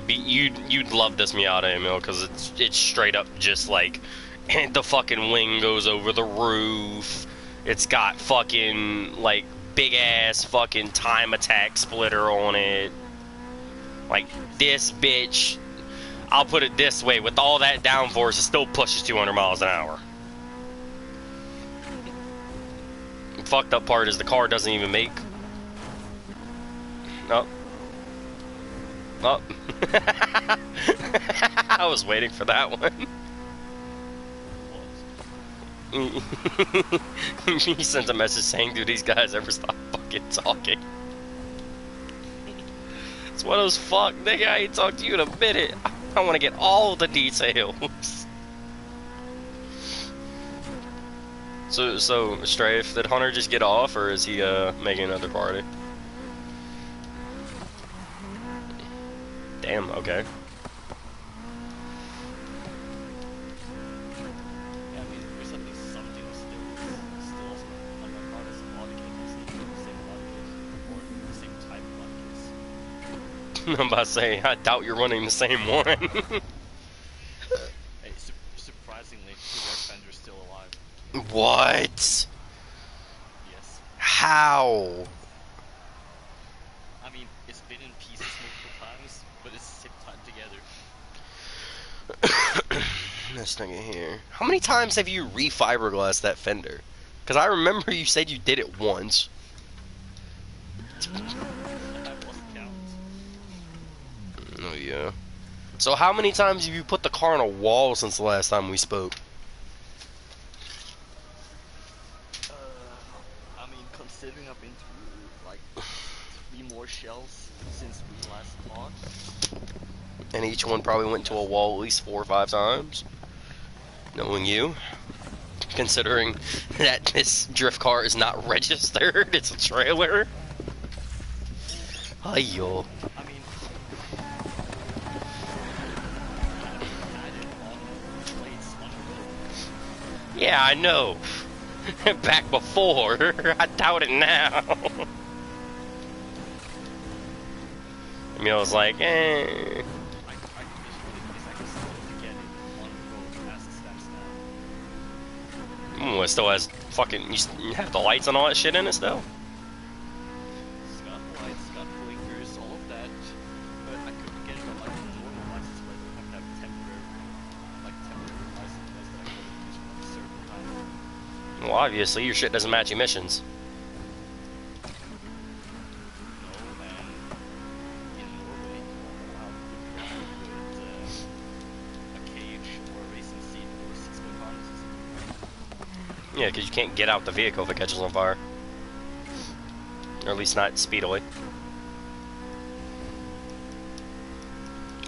You'd love this Miata, Emil, because it's straight up just like the fucking wing goes over the roof. It's got fucking like big ass fucking time attack splitter on it. Like this bitch, I'll put it this way, with all that downforce, it still pushes 200 miles an hour. The fucked up part is the car doesn't even make. Oh. Oh. I was waiting for that one. He sent a message saying, "Do these guys ever stop fucking talking?" It's one of those fuck, nigga, I ain't talked to you in a minute. I want to get all the details. So Strafe, did Hunter just get off, or is he making another party? Damn. Okay. Yeah, I mean, there's at least something still like not as body case, the same body case, or the same type of body case. I'm about to say, I doubt you're running the same one. Hey, surprisingly, the rear fender's still alive. What? Yes. How? I mean, it's been in pieces multiple times, but it's zip tied together. This thing in here. How many times have you refiberglassed that fender? Because I remember you said you did it once. I lost count. Oh yeah. So how many times have you put the car on a wall since the last time we spoke? I mean, considering I've been through like 3 more shells since we last talked. And each one probably went to a wall at least 4 or 5 times. Knowing you. Considering that this drift car is not registered, it's a trailer. Ayo. I mean, added on plates on the Yeah, I know. Back before. I doubt it now. I mean, I was like, eh. I can visually because I can still get it on the road as it stands now. It still has fucking. You have the lights and all that shit in it still? It's got lights, got blinkers, all of that. But I couldn't get it on like the normal license plate. I have to have temporary license plates that I couldn't use for a certain time. Well, obviously, your shit doesn't match emissions. No, man. In Norway, you're allowed to drive with a cage or a racing seat or 6-foot harnesses. Yeah, because you can't get out the vehicle if it catches on fire. Or at least not speedily.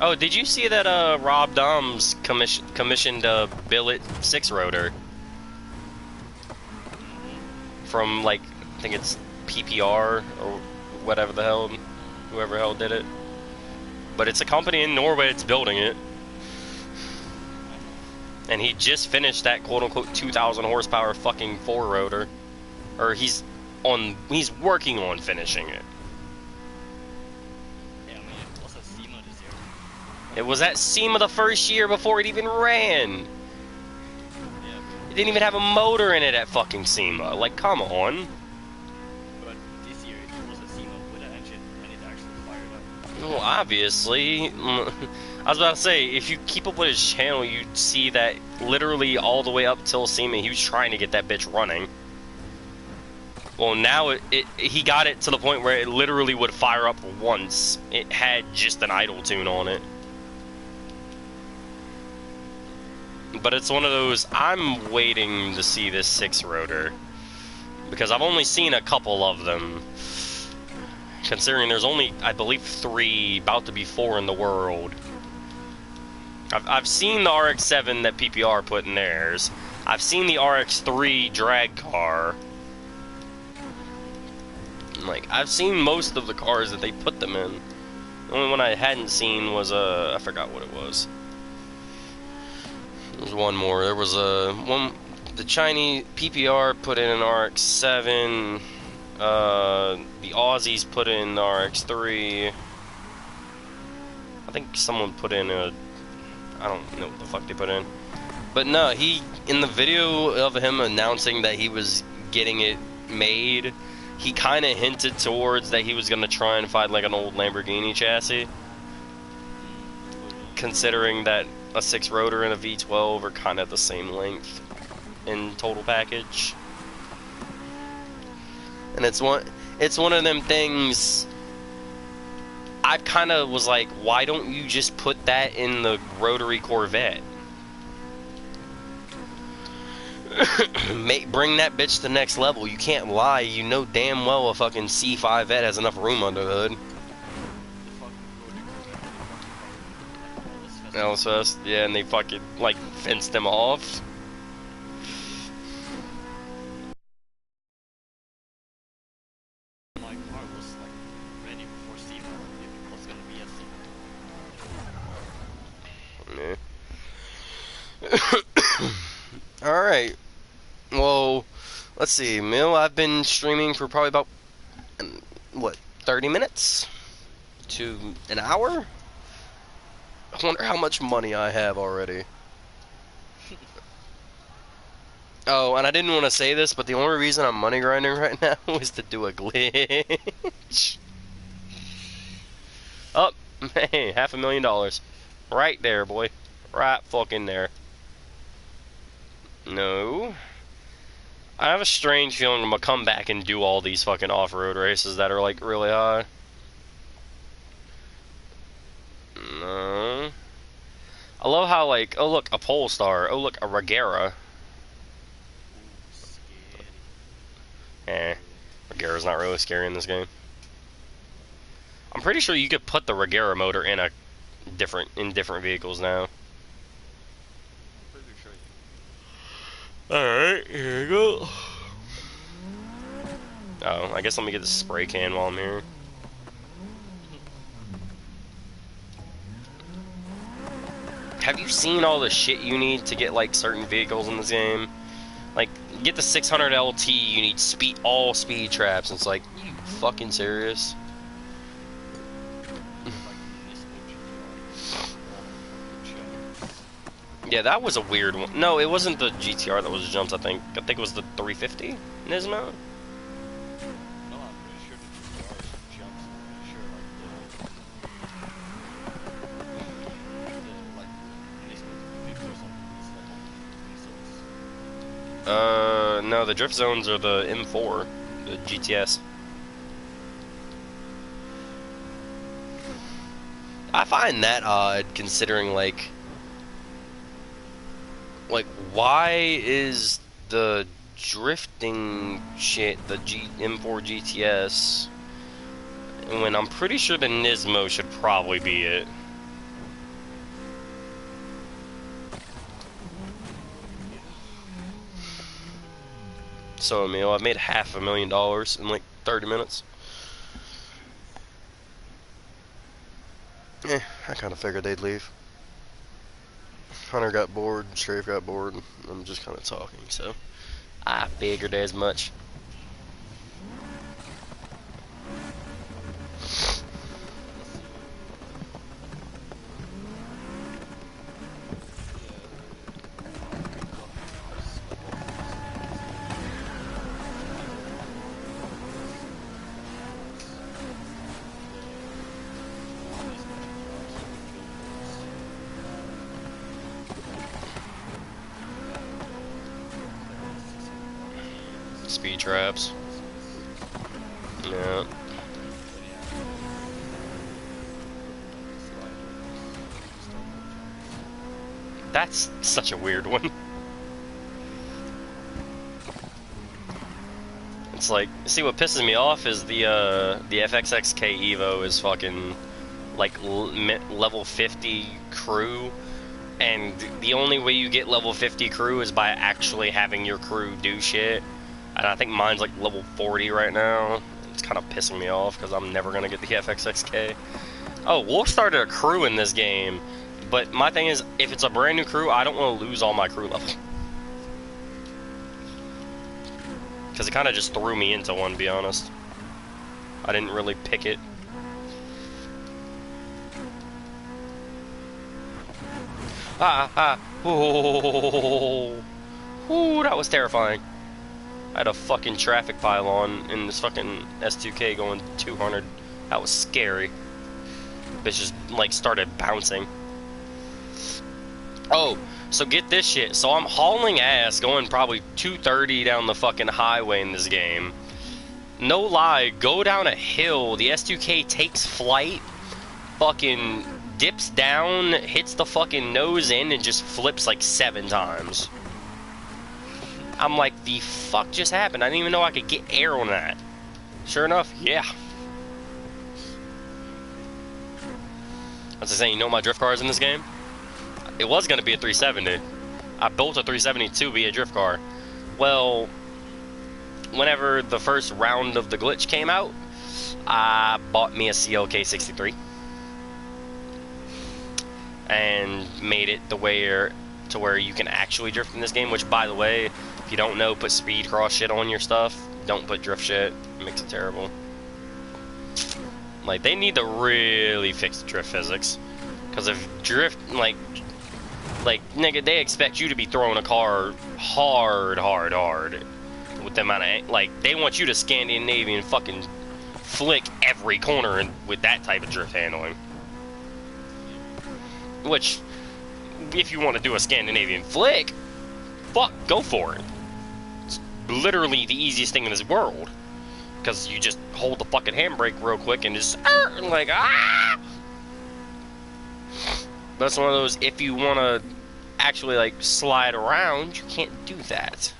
Oh, did you see that Rob Doms commissioned a billet 6-rotor? From, like, I think it's PPR or whatever the hell, whoever the hell did it. But it's a company in Norway that's building it. And he just finished that quote-unquote 2,000 horsepower fucking 4-rotor. Or he's working on finishing it. Yeah, I mean, it was a SEMA this year. It was at SEMA the first year before it even ran. Yeah, It didn't even have a motor in it at fucking SEMA. Like, come on. but this year it was a SEMA with an engine and it actually fired up. Well, obviously. I was about to say, if you keep up with his channel, you'd see that literally all the way up till SEMA, he was trying to get that bitch running. Well, now he got it to the point where it literally would fire up once. It had just an idle tune on it. But it's one of those, I'm waiting to see this 6-rotor. Because I've only seen a couple of them. Considering there's only, I believe, 3, about to be 4 in the world. I've seen the RX-7 that PPR put in theirs. I've seen the RX-3 drag car. Like, I've seen most of the cars that they put them in. The only one I hadn't seen was, I forgot what it was. There's one more. There was the Chinese PPR put in an RX-7. The Aussies put in the RX-3. I think someone put in a... I don't know what the fuck they put in. But no, in the video of him announcing that he was getting it made, he kind of hinted towards that he was going to try and find like an old Lamborghini chassis. Considering that a 6-rotor and a V12 are kind of the same length in total package. And it's one of them things I kind of was like, why don't you just put that in the rotary Corvette? Bring that bitch to the next level. You can't lie. You know damn well a fucking C5 Vet has enough room under the hood. The fucking rotor all this Elfest, yeah, and they fucking, like, fenced them off. My car was like ready before Steve was gonna be at Steve. Yeah. Alright. Well, let's see. Mill, I've been streaming for probably about, what, 30 minutes? To an hour? I wonder how much money I have already. Oh, and I didn't want to say this, but the only reason I'm money grinding right now is to do a glitch. Oh, hey, $500,000. Right there, boy. Right fucking there. No. I have a strange feeling I'm gonna come back and do all these fucking off-road races that are, like, really high. No. I love how, like, oh look, a Polestar. Oh look, a Regera. Regera's not really scary in this game. I'm pretty sure you could put the Regera motor in different vehicles now. Alright, here we go. Oh, I guess let me get the spray can while I'm here. Have you seen all the shit you need to get, like, certain vehicles in this game? Like, get the 600 LT, you need all speed traps. It's like, you fucking serious? Yeah, that was a weird one. No, it wasn't the GTR that was jumped, I think. I think it was the 350 Nismo. No, I'm pretty sure the GTR is jumps. I'm pretty sure like the Nismo 350 or something is like on No, the drift zones are the M4, the GTS. I find that odd, considering, like, why is the drifting shit the M4 GTS when I'm pretty sure the Nismo should probably be it? So, Emil, I've made $500,000 in like 30 minutes. I kind of figured they'd leave. Hunter got bored, Sheriff got bored, and I'm just kind of talking, so I figured as much. Speed traps. Yeah. That's such a weird one. It's like, see, what pisses me off is the FXXK Evo is fucking like level 50 crew, and the only way you get level 50 crew is by actually having your crew do shit. And I think mine's like level 40 right now. It's kind of pissing me off because I'm never gonna get the FXXK. Oh, Wolf started a crew in this game, but my thing is, if it's a brand new crew, I don't want to lose all my crew level. Because it kind of just threw me into one, to be honest. I didn't really pick it. Oh, that was terrifying. I had a fucking traffic pylon in this fucking S2K going 200. That was scary. Bitch just, like, started bouncing. Oh, so get this shit. So I'm hauling ass going probably 230 down the fucking highway in this game. No lie, go down a hill. The S2K takes flight, fucking dips down, hits the fucking nose end, and just flips like 7 times. I'm like, the fuck just happened? I didn't even know I could get air on that. Sure enough, yeah. As I say, you know my drift cars in this game? It was going to be a 370. I built a 370 to be a drift car. Well, whenever the first round of the glitch came out, I bought me a CLK 63 and made it to where you can actually drift in this game. Which, by the way, if you don't know, put speed cross shit on your stuff. Don't put drift shit. It makes it terrible. Like, they need to really fix drift physics, because if drift, like nigga, they expect you to be throwing a car hard with the amount of, like, they want you to Scandinavian fucking flick every corner with that type of drift handling. Which, if you want to do a Scandinavian flick, fuck, go for it. It's literally the easiest thing in this world, because you just hold the fucking handbrake real quick and just like, ah. That's one of those, if you want to actually, like, slide around, you can't do that.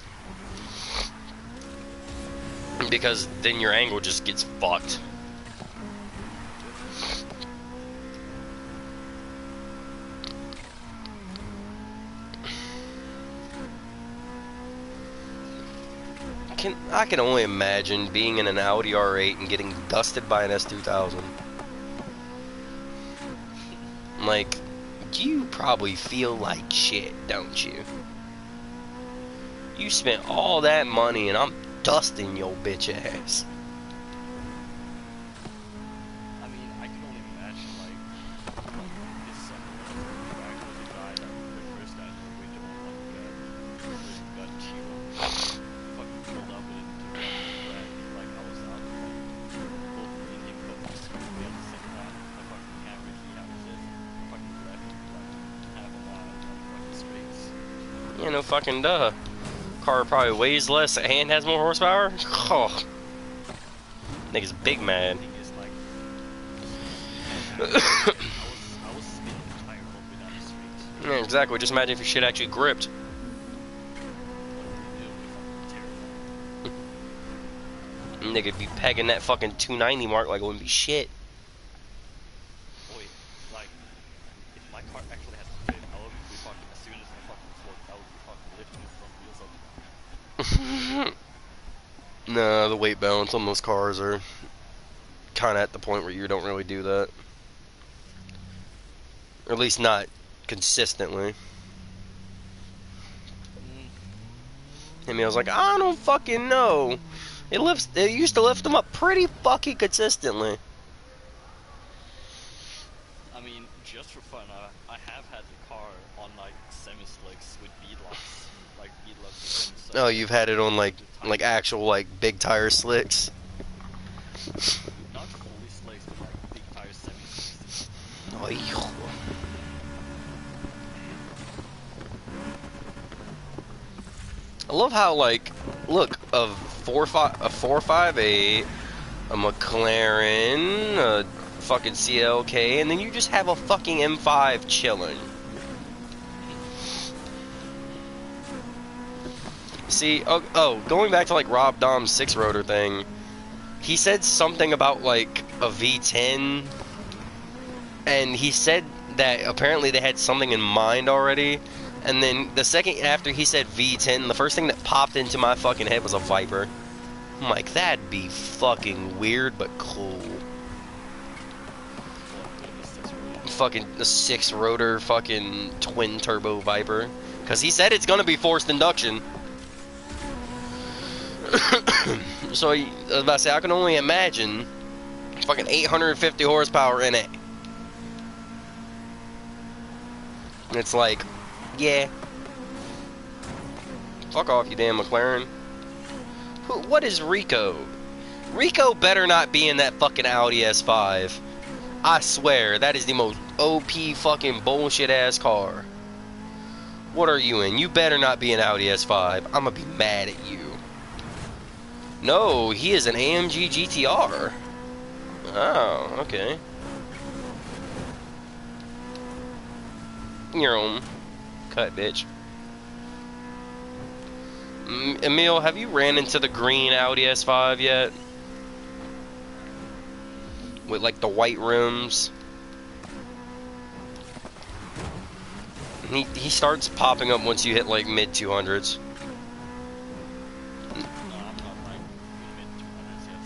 Because then your angle just gets fucked. I can only imagine being in an Audi R8 and getting dusted by an S2000. Like, you probably feel like shit, don't you? You spent all that money and I'm dusting your bitch ass. I mean, I can only imagine, like, this summer, actually the guy that the first guy that we don't got Chivo fucking pulled up and like, I was out, like, both me and him both screaming at the same time. I fucking can't really have this. I fucking left, like, half a mile, like, fucking straights. Yeah, no fucking duh. Car probably weighs less and has more horsepower. Oh. Nigga's big mad. Thing is, like, I was spinning the tire all the way down the street. Yeah, exactly. Just imagine if your shit actually gripped. It would be fucking terrible. Nigga be pegging that fucking 290 mark like it wouldn't be shit. Boy, like, if my car actually has a fit, I would be fucking, as soon as I fucking float, I would be fucking lifting the front wheels up. Nah, the weight balance on those cars are kind of at the point where you don't really do that. Or at least not consistently. I mean, I was like, I don't fucking know. It used to lift them up pretty fucking consistently. I mean, just for fun, I have had the car on, like, semi-slicks with beadlocks. Like, beadlocks within, so Oh, you've had it on like actual like big tire slicks. not fully slicks, but like big tire semi-slicks. Oh, I love how, like, look, a 458, a McLaren, a fucking CLK, and then you just have a fucking M5 chilling. See, going back to, like, Rob Dom's 6-rotor thing, he said something about, like, a V10, and he said that apparently they had something in mind already, and then the second after he said V10, the first thing that popped into my fucking head was a Viper. I'm like, that'd be fucking weird, but cool. Fucking a 6-rotor fucking twin-turbo Viper. Because he said it's gonna be forced induction. So, I was about to say, I can only imagine fucking 850 horsepower in it. And it's like, yeah. Fuck off, you damn McLaren. What is Rico? Rico better not be in that fucking Audi S5. I swear, that is the most OP fucking bullshit ass car. What are you in? You better not be an Audi S5. I'm gonna be mad at you. No, he is an AMG GTR. Oh, okay. Your own cut, bitch. Emil, have you ran into the green Audi S5 yet? With, like, the white rims? He starts popping up once you hit like mid 200s. No, I'm not like mid 200s yet,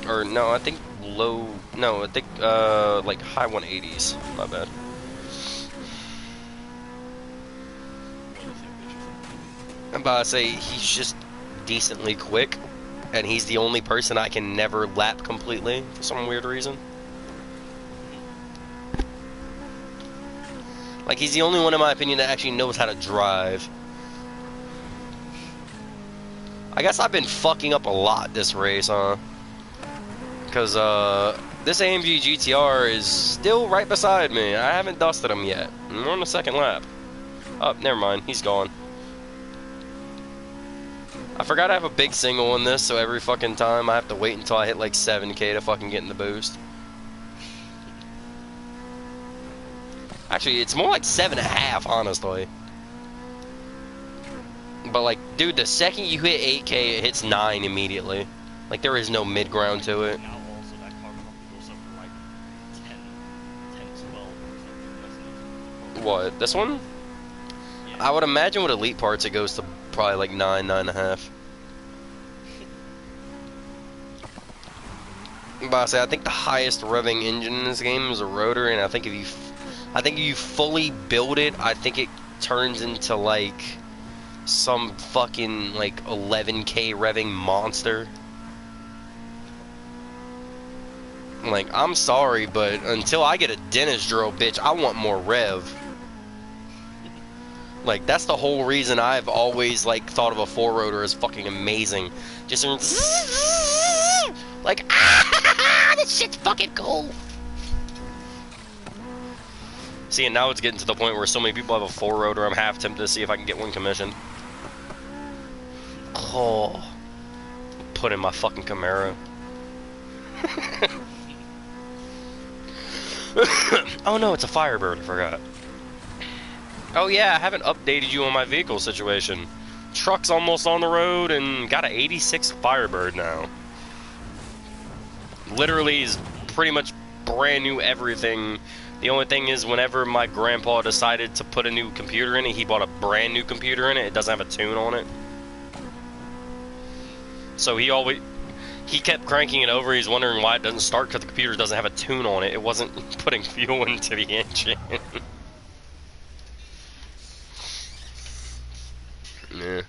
so. Or no, I think low. No, I think like high 180s. My bad. I'm about to say he's just decently quick, and he's the only person I can never lap completely for some weird reason. Like, he's the only one, in my opinion, that actually knows how to drive. I guess I've been fucking up a lot this race, huh? Because, this AMG GTR is still right beside me. I haven't dusted him yet. And we're on the second lap. Oh, never mind. He's gone. I forgot I have a big single on this, so every fucking time I have to wait until I hit like 7K to fucking get in the boost. Actually, it's more like 7.5, honestly. But like, dude, the second you hit 8K, it hits 9 immediately. Like, there is no mid-ground to it. Now also that car probably goes up to like 10, 12 or something, doesn't it? What, this one? Yeah. I would imagine with elite parts it goes to probably like 9, 9.5. But I say, I think the highest revving engine in this game is a rotor, and I think if you fully build it, I think it turns into like some fucking like 11K revving monster. Like, I'm sorry, but until I get a dentist drill, bitch, I want more rev. Like, that's the whole reason I've always like thought of a 4-rotor as fucking amazing. Just like, this shit's fucking cool. See, and now it's getting to the point where so many people have a 4-rotor, I'm half tempted to see if I can get one commissioned. Oh, put in my fucking Camaro. Oh no, it's a Firebird, I forgot. Oh yeah, I haven't updated you on my vehicle situation. Truck's almost on the road and got an 86 Firebird now. Literally is pretty much brand new everything. The only thing is, whenever my grandpa decided to put a new computer in it, he bought a brand new computer in it. It doesn't have a tune on it. So he kept cranking it over. He's wondering why it doesn't start because the computer doesn't have a tune on it. It wasn't putting fuel into the engine. Yeah.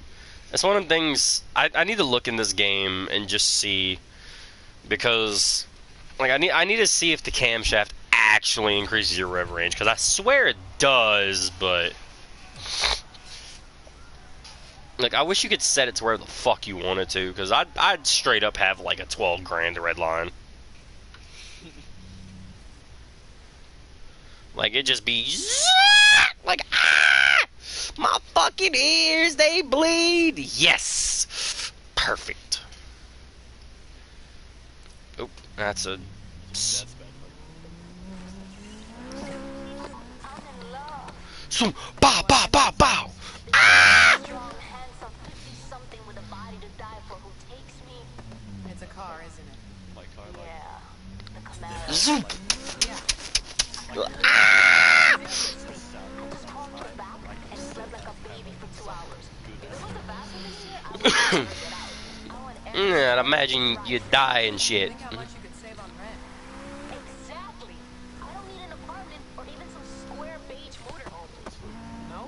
It's one of the things I need to look in this game and just see, because like I need to see if the camshaft actually increases your rev range, because I swear it does, but like, I wish you could set it to where the fuck you wanted to, because I'd straight up have like a 12 grand red line. Like, it'd just be like, ah, my fucking ears, they bleed. Yes, perfect. Oh, that's a That's bad. so bow bow bow bow. Ah! Strong, handsome, 50-something with a body to die for who takes me. It's a car, isn't it? My car, like, Yeah, the Camaro. Zoop. Yeah. Ah! I just talked her back and slept like a baby for 2 hours. If it was the bathroom this year, I would never get out. I want everything. Yeah, I'd imagine you die and shit. Think how much you could save on rent. Exactly. I don't need an apartment or even some square beige motorhome. No?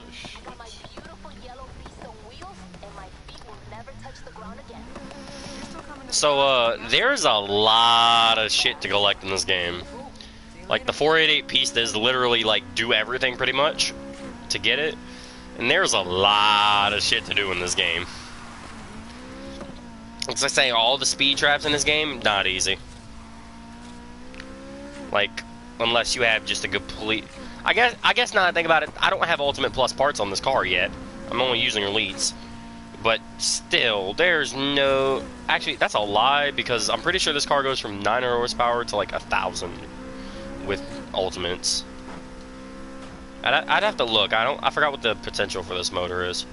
I got my beautiful yellow beast on wheels, and my feet will never touch the ground again. You're still coming to So, there's a lot of shit to collect in this game. Cool. See you Like, the later. 488 piece does literally, like, do everything pretty much to get it. And there's a lot of shit to do in this game. As I say, all the speed traps in this game, not easy. Like, unless you have just a complete... I guess now that I think about it, I don't have Ultimate Plus parts on this car yet. I'm only using Elites. But still, there's no... Actually, that's a lie, because I'm pretty sure this car goes from 900 horsepower to like 1,000 with Ultimates. I'd have to look. I forgot what the potential for this motor is.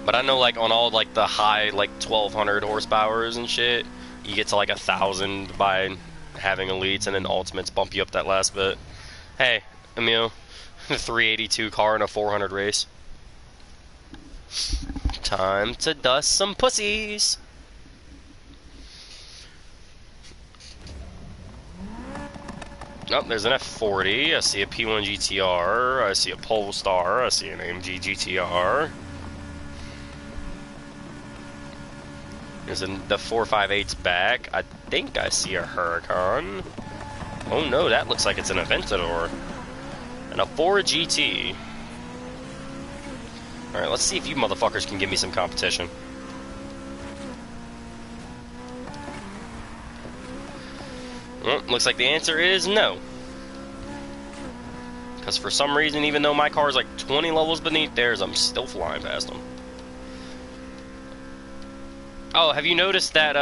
But I know, like, on all, like, the high, like, 1,200 horsepowers and shit, you get to, like, 1,000 by having elites and then ultimates bump you up that last bit. Hey, Emil, 382 car in a 400 race. Time to dust some pussies. Oh, there's an F40. I see a P1 GTR. I see a Polestar. I see an AMG GTR. There's the 458's back. I think I see a Huracan. Oh no, that looks like it's an Aventador. And a Ford GT. Alright, let's see if you motherfuckers can give me some competition. Well, looks like the answer is no. Because for some reason, even though my car is like 20 levels beneath theirs, I'm still flying past them. Oh, have you noticed that,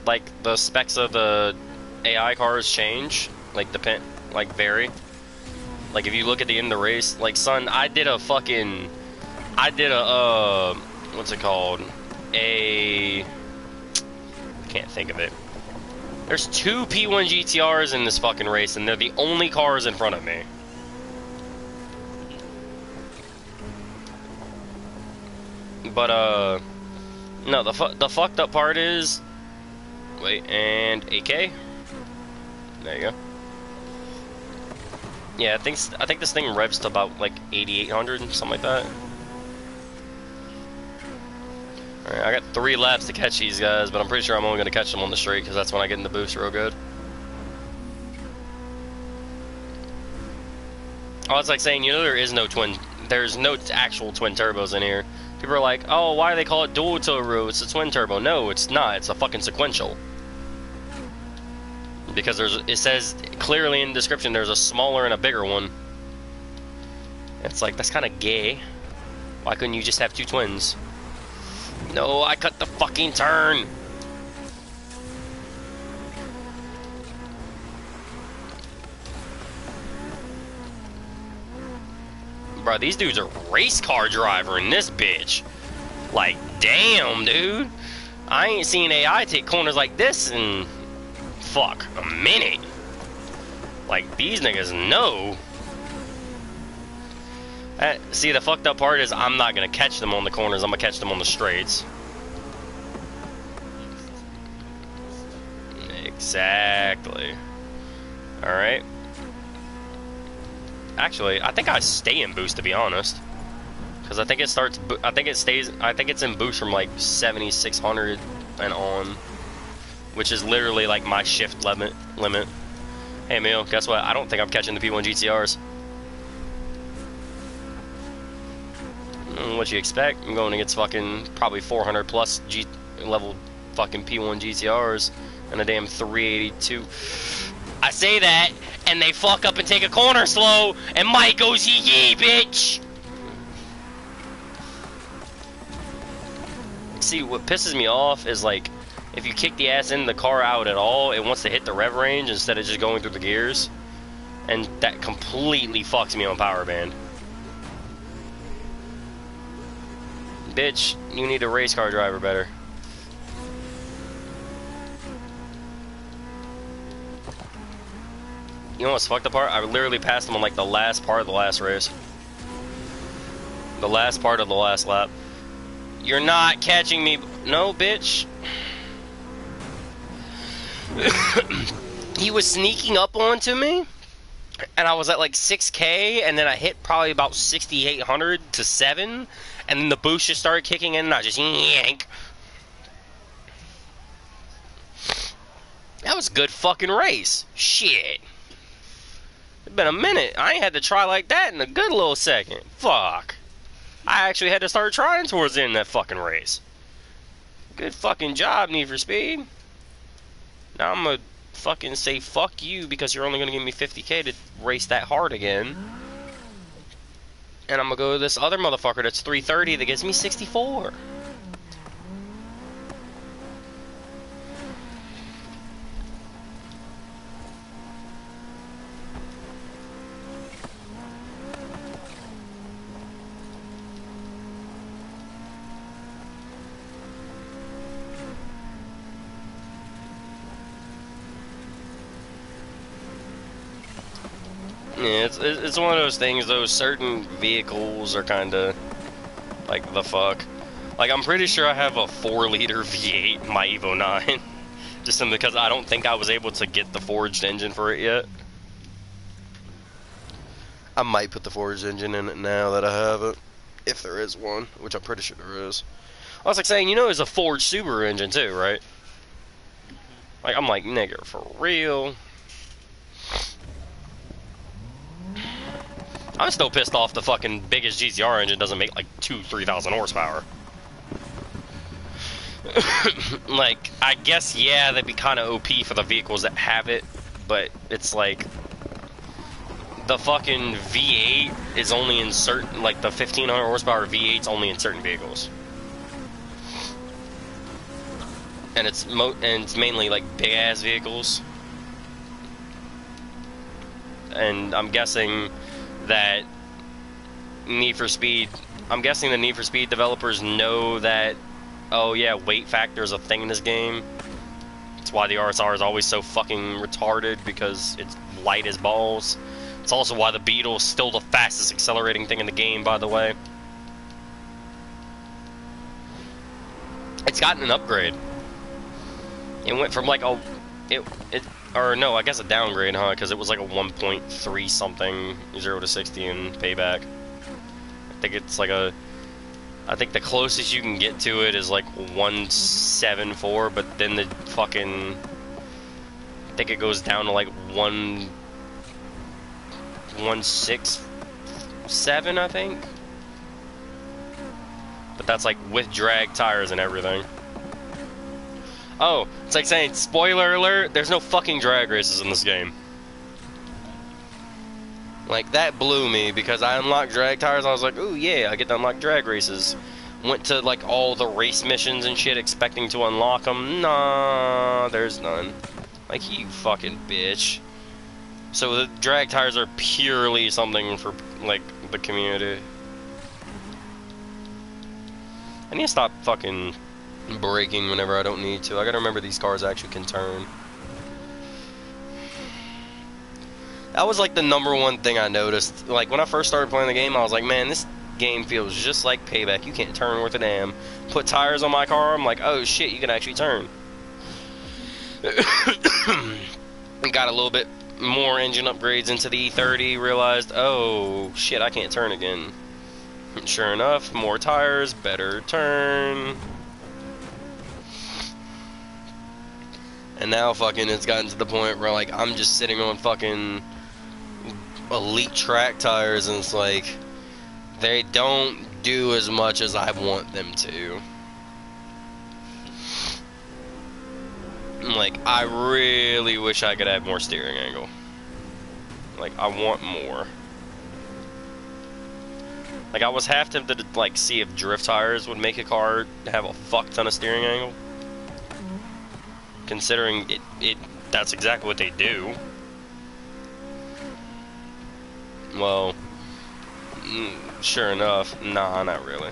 like, the specs of the AI cars change? Like, vary? Like, if you look at the end of the race, like, son, I did a, what's it called? I can't think of it. There's 2 P1 GTRs in this fucking race, and they're the only cars in front of me. But, no, the fucked up part is... Wait, and AK? There you go. Yeah, I think this thing revs to about, like, 8,800, something like that. Alright, I got 3 laps to catch these guys, but I'm pretty sure I'm only going to catch them on the straight, because that's when I get in the boost real good. Oh, it's like saying, you know, there's no actual twin turbos in here. People are like, oh, why do they call it dual turbo? It's a twin turbo. No, it's not. It's a fucking sequential. Because it says clearly in the description there's a smaller and a bigger one. It's like, that's kind of gay. Why couldn't you just have 2 twins? No, I cut the fucking turn. Bro, these dudes are race car driver in this bitch. Like, damn, dude. I ain't seen AI take corners like this in, fuck, a minute. Like, these niggas know. See, the fucked up part is I'm not gonna catch them on the corners. I'm gonna catch them on the straights. Exactly. Alright. Actually, I think I stay in boost, to be honest. Because I think it starts, I think it's in boost from like 7,600 and on. Which is literally like my shift limit. Hey, Emil, guess what? I don't think I'm catching the P1 GTRs. What you expect? I'm going against fucking probably 400 plus level fucking P1 GTRs and a damn 382. I say that, and they fuck up and take a corner slow, and Mike goes yee yee, bitch! See, what pisses me off is, like, if you kick the ass in the car out at all, it wants to hit the rev range instead of just going through the gears. And that completely fucks me on power band. Bitch, you need a race car driver better. You know what's fucked apart? I literally passed him on like the last part of the last race. The last part of the last lap. You're not catching me. No, bitch. He was sneaking up onto me. And I was at like 6K. And then I hit probably about 6,800 to 7. And then the boost just started kicking in. And I just yank. That was a good fucking race. Shit. It's been a minute. I ain't had to try like that in a good little second. Fuck. I actually had to start trying towards the end of that fucking race. Good fucking job, Need for Speed. Now I'm gonna fucking say fuck you because you're only gonna give me 50K to race that hard again. And I'm gonna go to this other motherfucker that's 330 that gives me 64. Yeah, it's one of those things. Those certain vehicles are kind of like the fuck. Like I'm pretty sure I have a 4-liter V8 in my Evo 9, just simply because I don't think I was able to get the forged engine for it yet. I might put the forged engine in it now that I have it, if there is one, which I'm pretty sure there is. I was like saying, you know, there's a forged Subaru engine too, right? Like I'm like, nigga, for real. I'm still pissed off the fucking biggest GTR engine doesn't make like 2,000-3,000 horsepower. Like, I guess, yeah, that'd be kind of OP for the vehicles that have it, but it's like, the fucking V8 is only in certain, like the 1,500 horsepower V8's only in certain vehicles. And it's mainly like big ass vehicles. And I'm guessing that Need for Speed, I'm guessing the Need for Speed developers know that, oh yeah, weight factor is a thing in this game. That's why the RSR is always so fucking retarded, because it's light as balls. It's also why the Beetle is still the fastest accelerating thing in the game, by the way. It's gotten an upgrade. It went from like a, or no, I guess a downgrade, huh? Because it was like a 1.3 something 0 to 60 in Payback. I think it's like a, I think the closest you can get to it is like 174, but then the fucking, I think it goes down to like 167, I think. But that's like with drag tires and everything. Oh, it's like saying, spoiler alert, there's no fucking drag races in this game. Like, that blew me, because I unlocked drag tires, I was like, ooh, yeah, I get to unlock drag races. Went to, like, all the race missions and shit, expecting to unlock them. Nah, there's none. Like, you fucking bitch. So the drag tires are purely something for, like, the community. I need to stop fucking braking whenever I don't need to. I gotta remember these cars actually can turn. That was like the #1 thing I noticed. Like when I first started playing the game, I was like, man, this game feels just like Payback. You can't turn worth a damn. Put tires on my car, I'm like, oh shit, you can actually turn. Got a little bit more engine upgrades into the E30, realized, oh shit, I can't turn again. Sure enough, more tires, better turn. And now fucking it's gotten to the point where like I'm just sitting on fucking elite track tires and it's like they don't do as much as I want them to. Like I really wish I could have more steering angle. Like I want more. Like I was half tempted to like see if drift tires would make a car have a fuck ton of steering angle. Considering that's exactly what they do. Well, sure enough, nah, not really.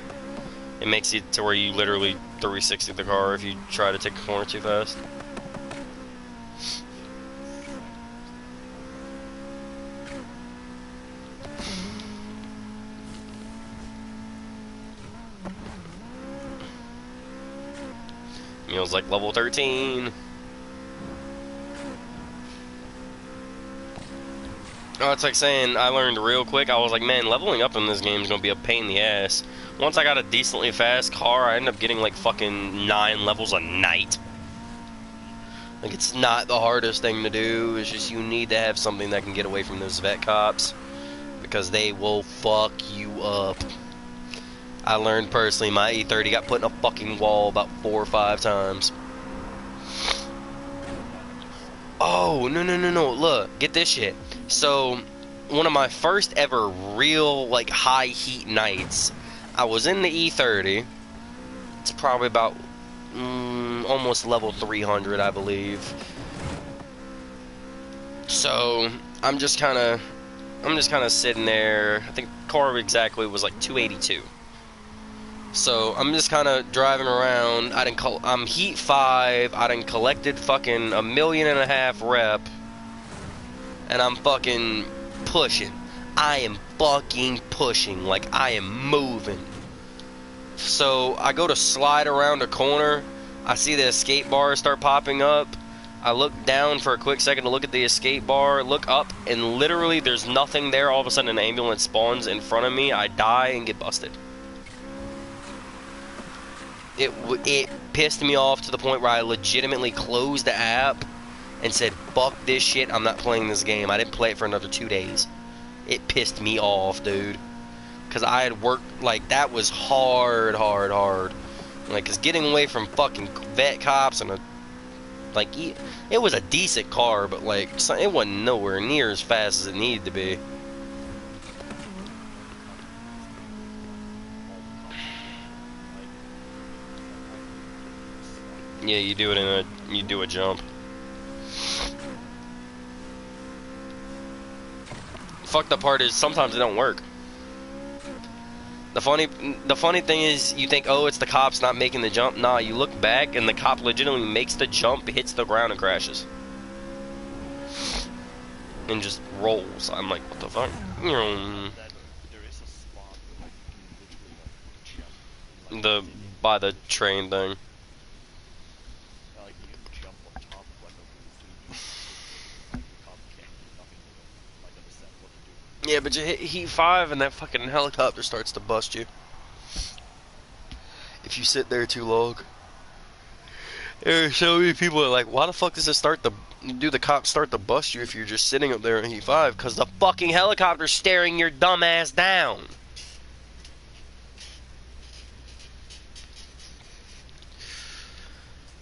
It makes it to where you literally 360 the car if you try to take a corner too fast. Meal's like level 13. Oh, it's like saying I learned real quick. I was like, man, leveling up in this game is gonna be a pain in the ass. Once I got a decently fast car, I ended up getting like fucking 9 levels a night. Like it's not the hardest thing to do. It's just you need to have something that can get away from those vet cops because they will fuck you up. I learned personally, my E30 got put in a fucking wall about 4 or 5 times. Oh, no, look, get this shit. So, one of my first ever real, like, high heat nights, I was in the E30. It's probably about, almost level 300, I believe. So, I'm just kind of sitting there. I think the car exactly was like 282. So I'm just kind of driving around. I'm heat 5. I done collected fucking 1.5 million rep, and I'm fucking pushing. I am fucking pushing. Like, I am moving. So, I go to slide around a corner. I see the escape bar start popping up. I look down for a quick second to look at the escape bar, look up, and literally there's nothing there. All of a sudden an ambulance spawns in front of me. I die and get busted. It pissed me off to the point where I legitimately closed the app and said, fuck this shit, I'm not playing this game. I didn't play it for another 2 days. It pissed me off, dude. Because I had worked, like, that was hard. Like, because getting away from fucking vet cops and like, it was a decent car, but, like, it wasn't nowhere near as fast as it needed to be. Yeah, you do it you do a jump. Fucked up part is sometimes it don't work. The funny thing is, you think, oh, it's the cops not making the jump. Nah, you look back and the cop legitimately makes the jump, hits the ground, and crashes. And just rolls. I'm like, what the fuck? There is a spot where like, you literally like, jump. By the train thing. Like, you can jump on top of like a roof, like, the cop can't do nothing to it. Like, understand what to do. Yeah, but you hit Heat 5 and that fucking helicopter starts to bust you. If you sit there too long. There are so many people that are like, why the fuck does it do the cops start to bust you if you're just sitting up there in Heat 5? Because the fucking helicopter's staring your dumb ass down.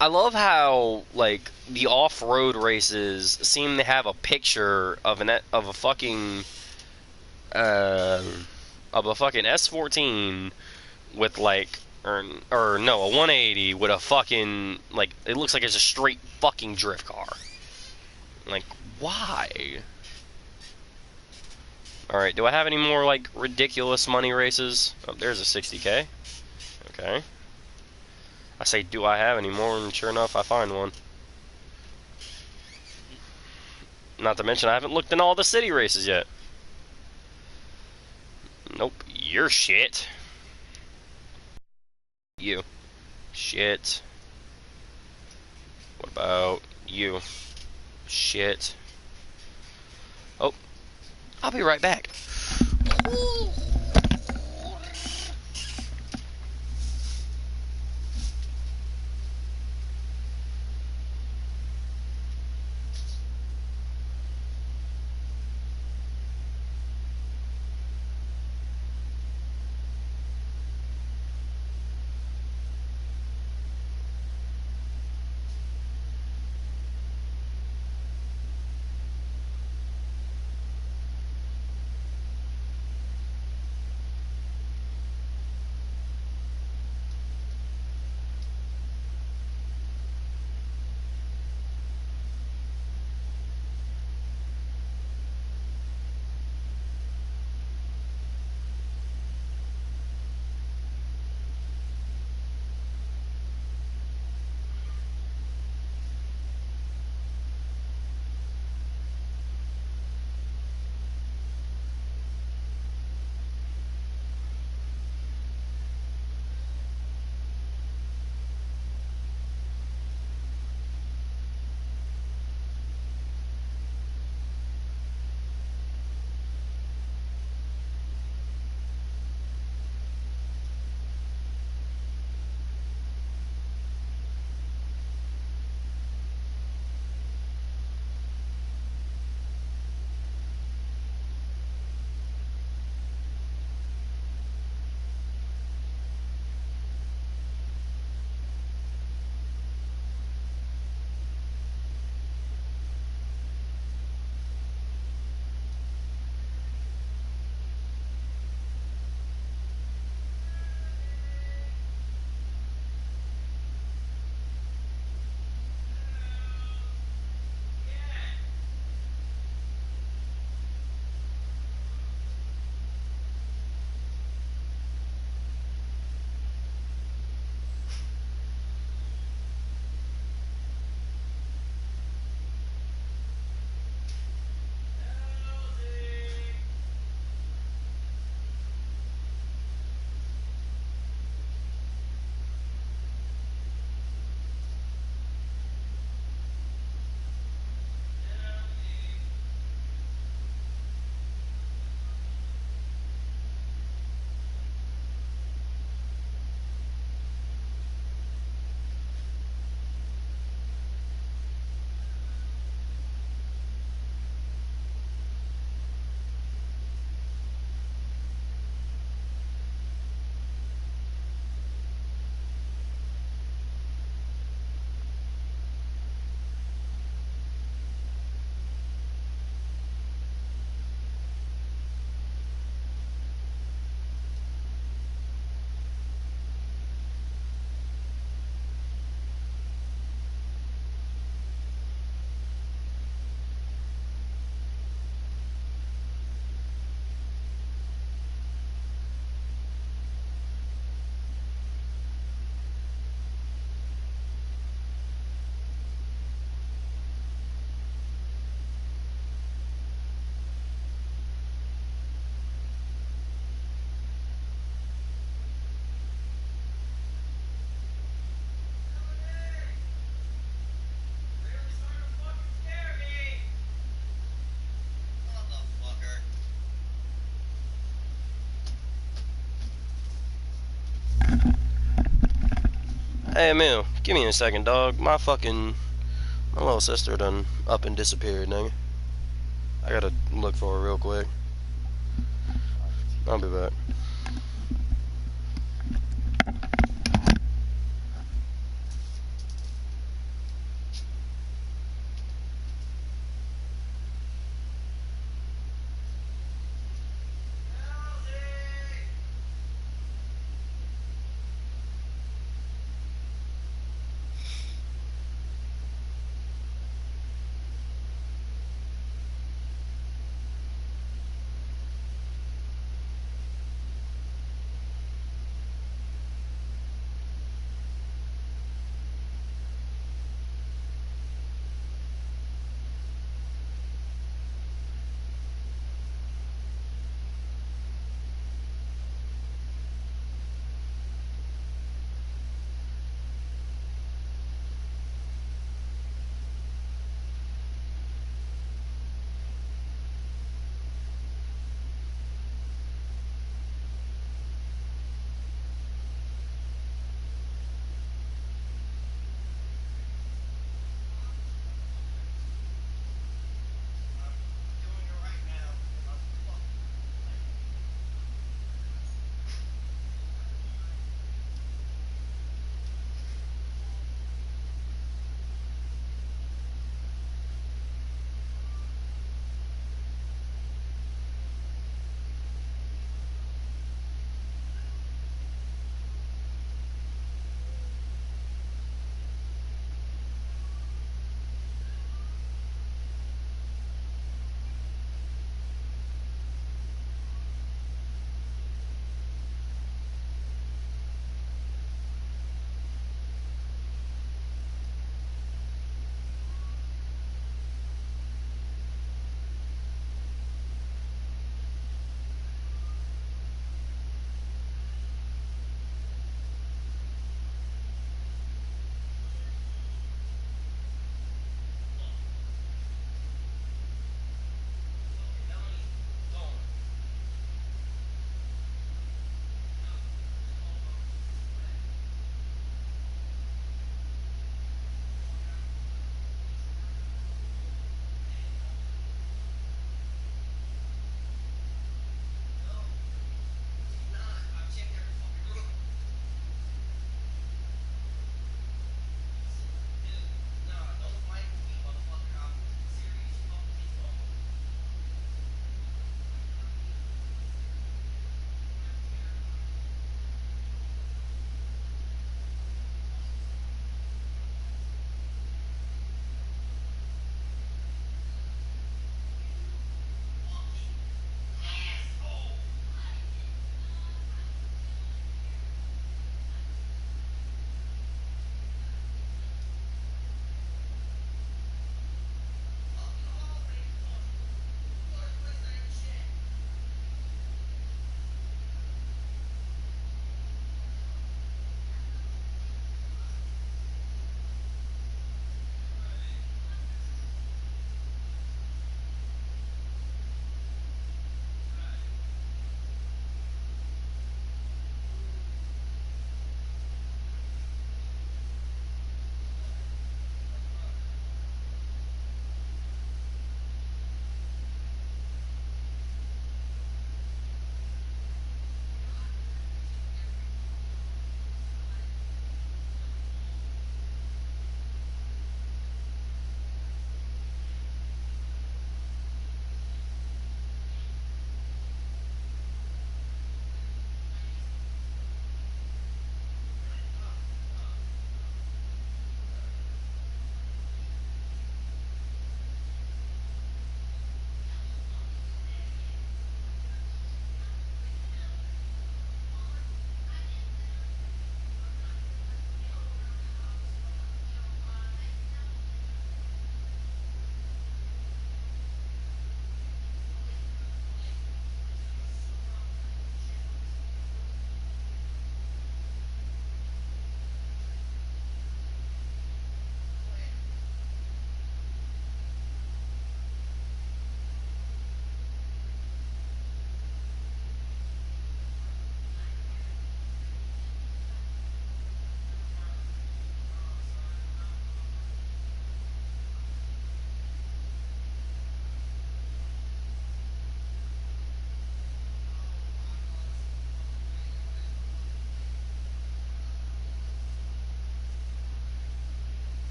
I love how, like, the off-road races seem to have a picture of a fucking S14 with, like, or no, a 180 with a fucking, like, it looks like it's a straight fucking drift car. Like, why? Alright, do I have any more, like, ridiculous money races? Oh, there's a 60K. Okay. I say, do I have any more? And sure enough, I find one. Not to mention, I haven't looked in all the city races yet. Nope, you're shit. You. Shit. What about you? Shit. Oh, I'll be right back. Hey, Emil, give me a second, dog. My little sister done up and disappeared, nigga. I gotta look for her real quick. I'll be back.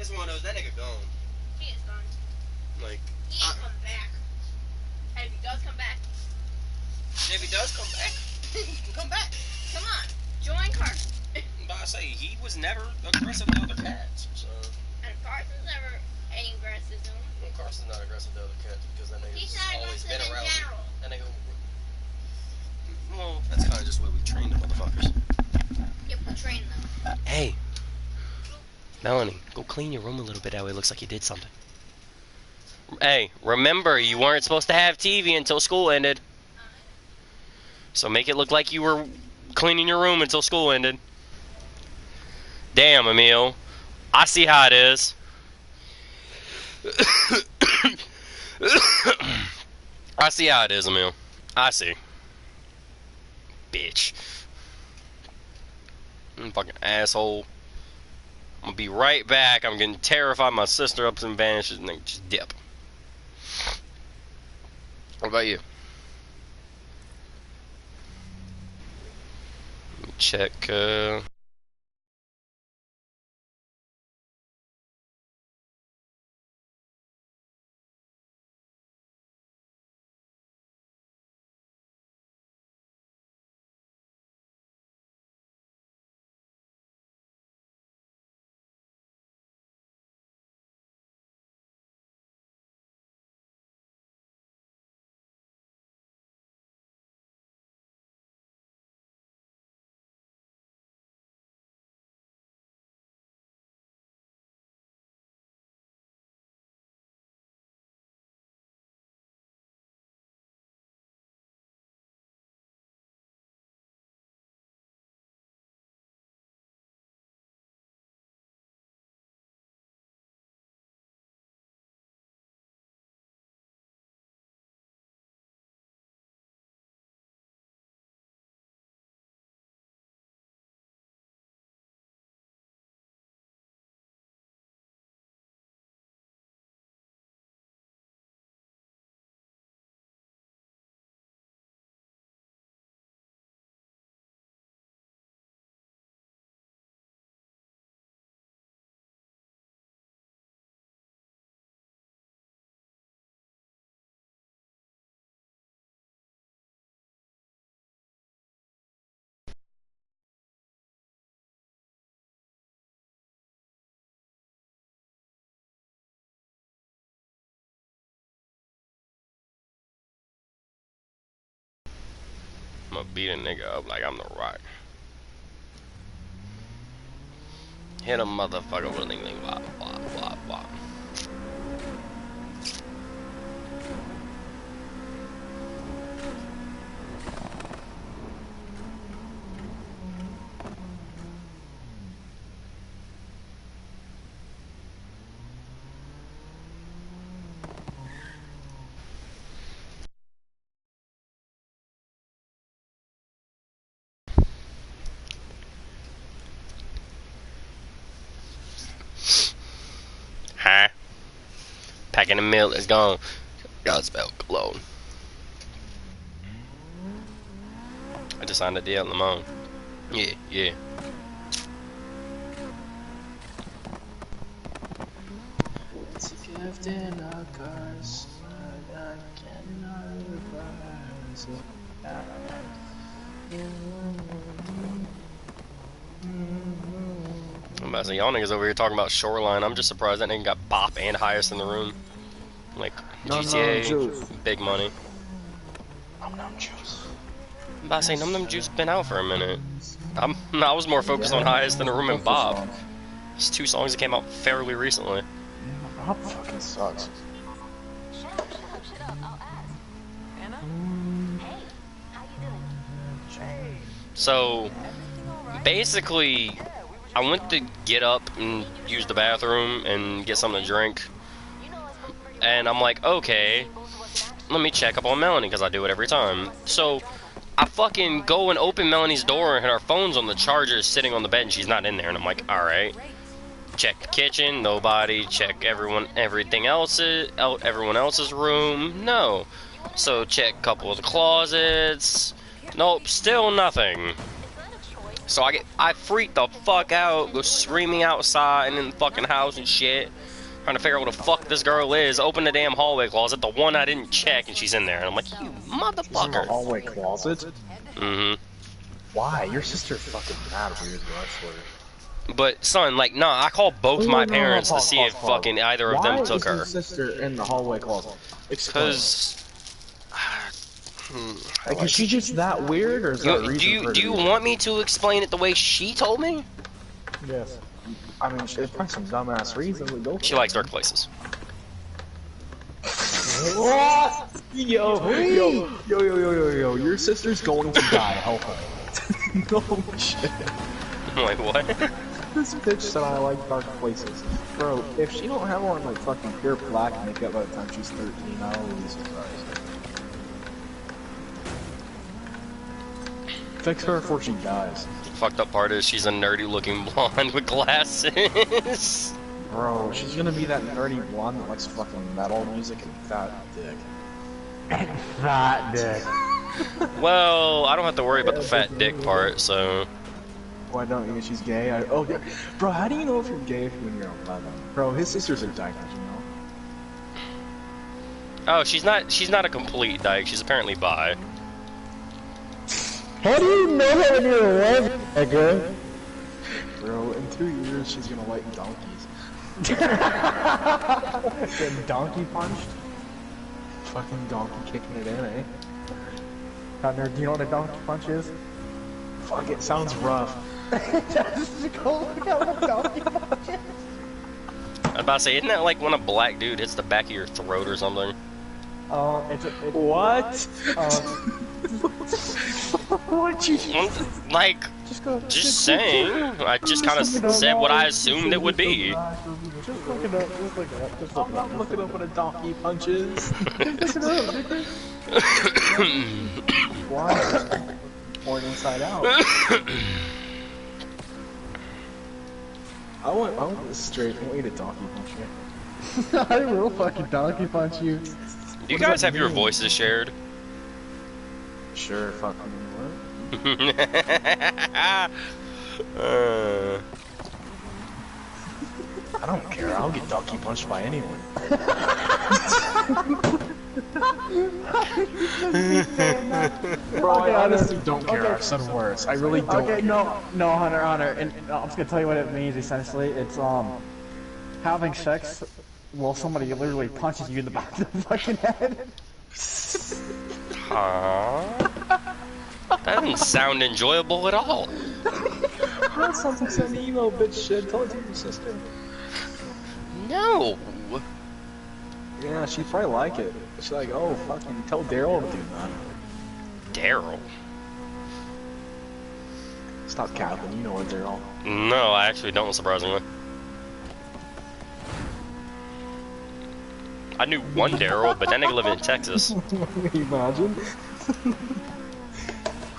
It's one of those, that nigga gone. He is gone. Like, He ain't come back. And if he does come back, if he does come back, he can come back. come on, join Carson. But I say, he was never aggressive to other cats, so. And Carson's never any aggressivism. Well, Carson's not aggressive to other cats because that nigga's He's not always been aggressive in around. general. That nigga. Well, that's kind of just the way we trained the motherfuckers. Yep, we train them. Hey, Melanie, go clean your room a little bit. That way it looks like you did something. Hey, remember, you weren't supposed to have TV until school ended. So make it look like you were cleaning your room until school ended. Damn, Emil. I see how it is. I see how it is, Emil. I see. Bitch. Fucking asshole. I'm gonna be right back. I'm getting terrified. My sister ups and vanishes and then just dip. What about you? Let me check, I'm gonna beat a nigga up like I'm the Rock. Hit a motherfucker with a ling ling wop wop wop wop. Huh? Packing the milk, it's gone. Gotta spell cologne. I just signed a deal, Lamone. Yeah, yeah. It's a gift in our cars, but I cannot revise it. I'm about to say, y'all niggas over here talking about Shoreline. I'm just surprised that nigga got bop and highest in the room. Like, GTA, big money. Num Num Juice. I'm about to say, Num Num Juice been out for a minute. I was more focused on highest in the room and Bob. It's 2 songs that came out fairly recently. Bob fucking sucks. Shut up, I'll ask. Anna? Hey, how you doing? So, basically, I went to get up and use the bathroom and get something to drink. You know I spoke pretty And I'm like, okay, both of us in action. let me check up on Melanie, because I do it every time. So, I fucking go and open Melanie's door, and her phone's on the charger sitting on the bed, and she's not in there. And I'm like, alright. Check the kitchen, nobody. Check everyone else's room, no. So check a couple of the closets. Nope, still nothing. It's not a choice, So I freaked the fuck out, go screaming outside and in the fucking house and shit. Trying to figure out what the fuck this girl is. Open the damn hallway closet, the one I didn't check, and she's in there. And I'm like, you motherfucker. Hallway closet? Mm-hmm. Why? Your sister's fucking mad weird, bro, I swear. But, son, like, nah, I called both my parents to see if Pause. fucking either of them took Why her. is your sister in the hallway closet? Explain. Because... Like, is she just that weird, or is there a reason for her do to you be want me to explain it the way she told me? there? Yes. I mean, there's probably some dumbass reason we go for She it. likes dark places. What? Yo, your sister's going to die, help her. No shit. I'm like, what? This bitch said I like dark places. Bro, if she don't have on like fucking pure black makeup by the time she's 13, I will be surprised. Fix her before she dies. Fucked up part is she's a nerdy looking blonde with glasses. Bro, she's gonna be that nerdy blonde that likes fucking metal music and fat dick. Fat dick. Well, I don't have to worry about the fat dick part, so... Why don't you? She's gay? Oh, yeah. Bro, how do you know if you're gay when you're 11? Bro, his sisters are dyke, did you know? Oh, she's not a complete dyke, she's apparently bi. How do you know that when you're 11, nigga? Bro, in 2 years she's gonna like donkeys. Getting donkey punched? Fucking donkey kicking it in, eh? Hunter, do you know what a donkey punch is? Fuck, it sounds rough. Just go look at what a donkey punch is. I was about to say, isn't that like when a black dude hits the back of your throat or something? What? What you? Like, just saying. I just kind of said what I assumed it would be. Just look it up, just look it up, just look I'm it up. not looking up what a donkey punches. Just look it up, nigga. Why? Born inside out. I want this straight. I want you to donkey punch me. I will fucking donkey punch you. Do you guys have your voices shared? Sure, fuck me, what? I don't care, I'll get donkey punched by anyone. Bro, I honestly don't care, I've said worse. I really don't Okay, care. no, Hunter, and I'm just gonna tell you what it means essentially. It's having sex while somebody literally punches you in the back of the fucking head. Huh? That didn't sound enjoyable at all. That sounds like some emo bitch shit. Tell it to your sister. No. Yeah, she'd probably like it. She's like, oh, fucking tell Daryl to do that. Daryl? Stop capping, you know what, Daryl. No, I actually don't, surprisingly. I knew one Daryl, but that nigga lived in Texas. Imagine.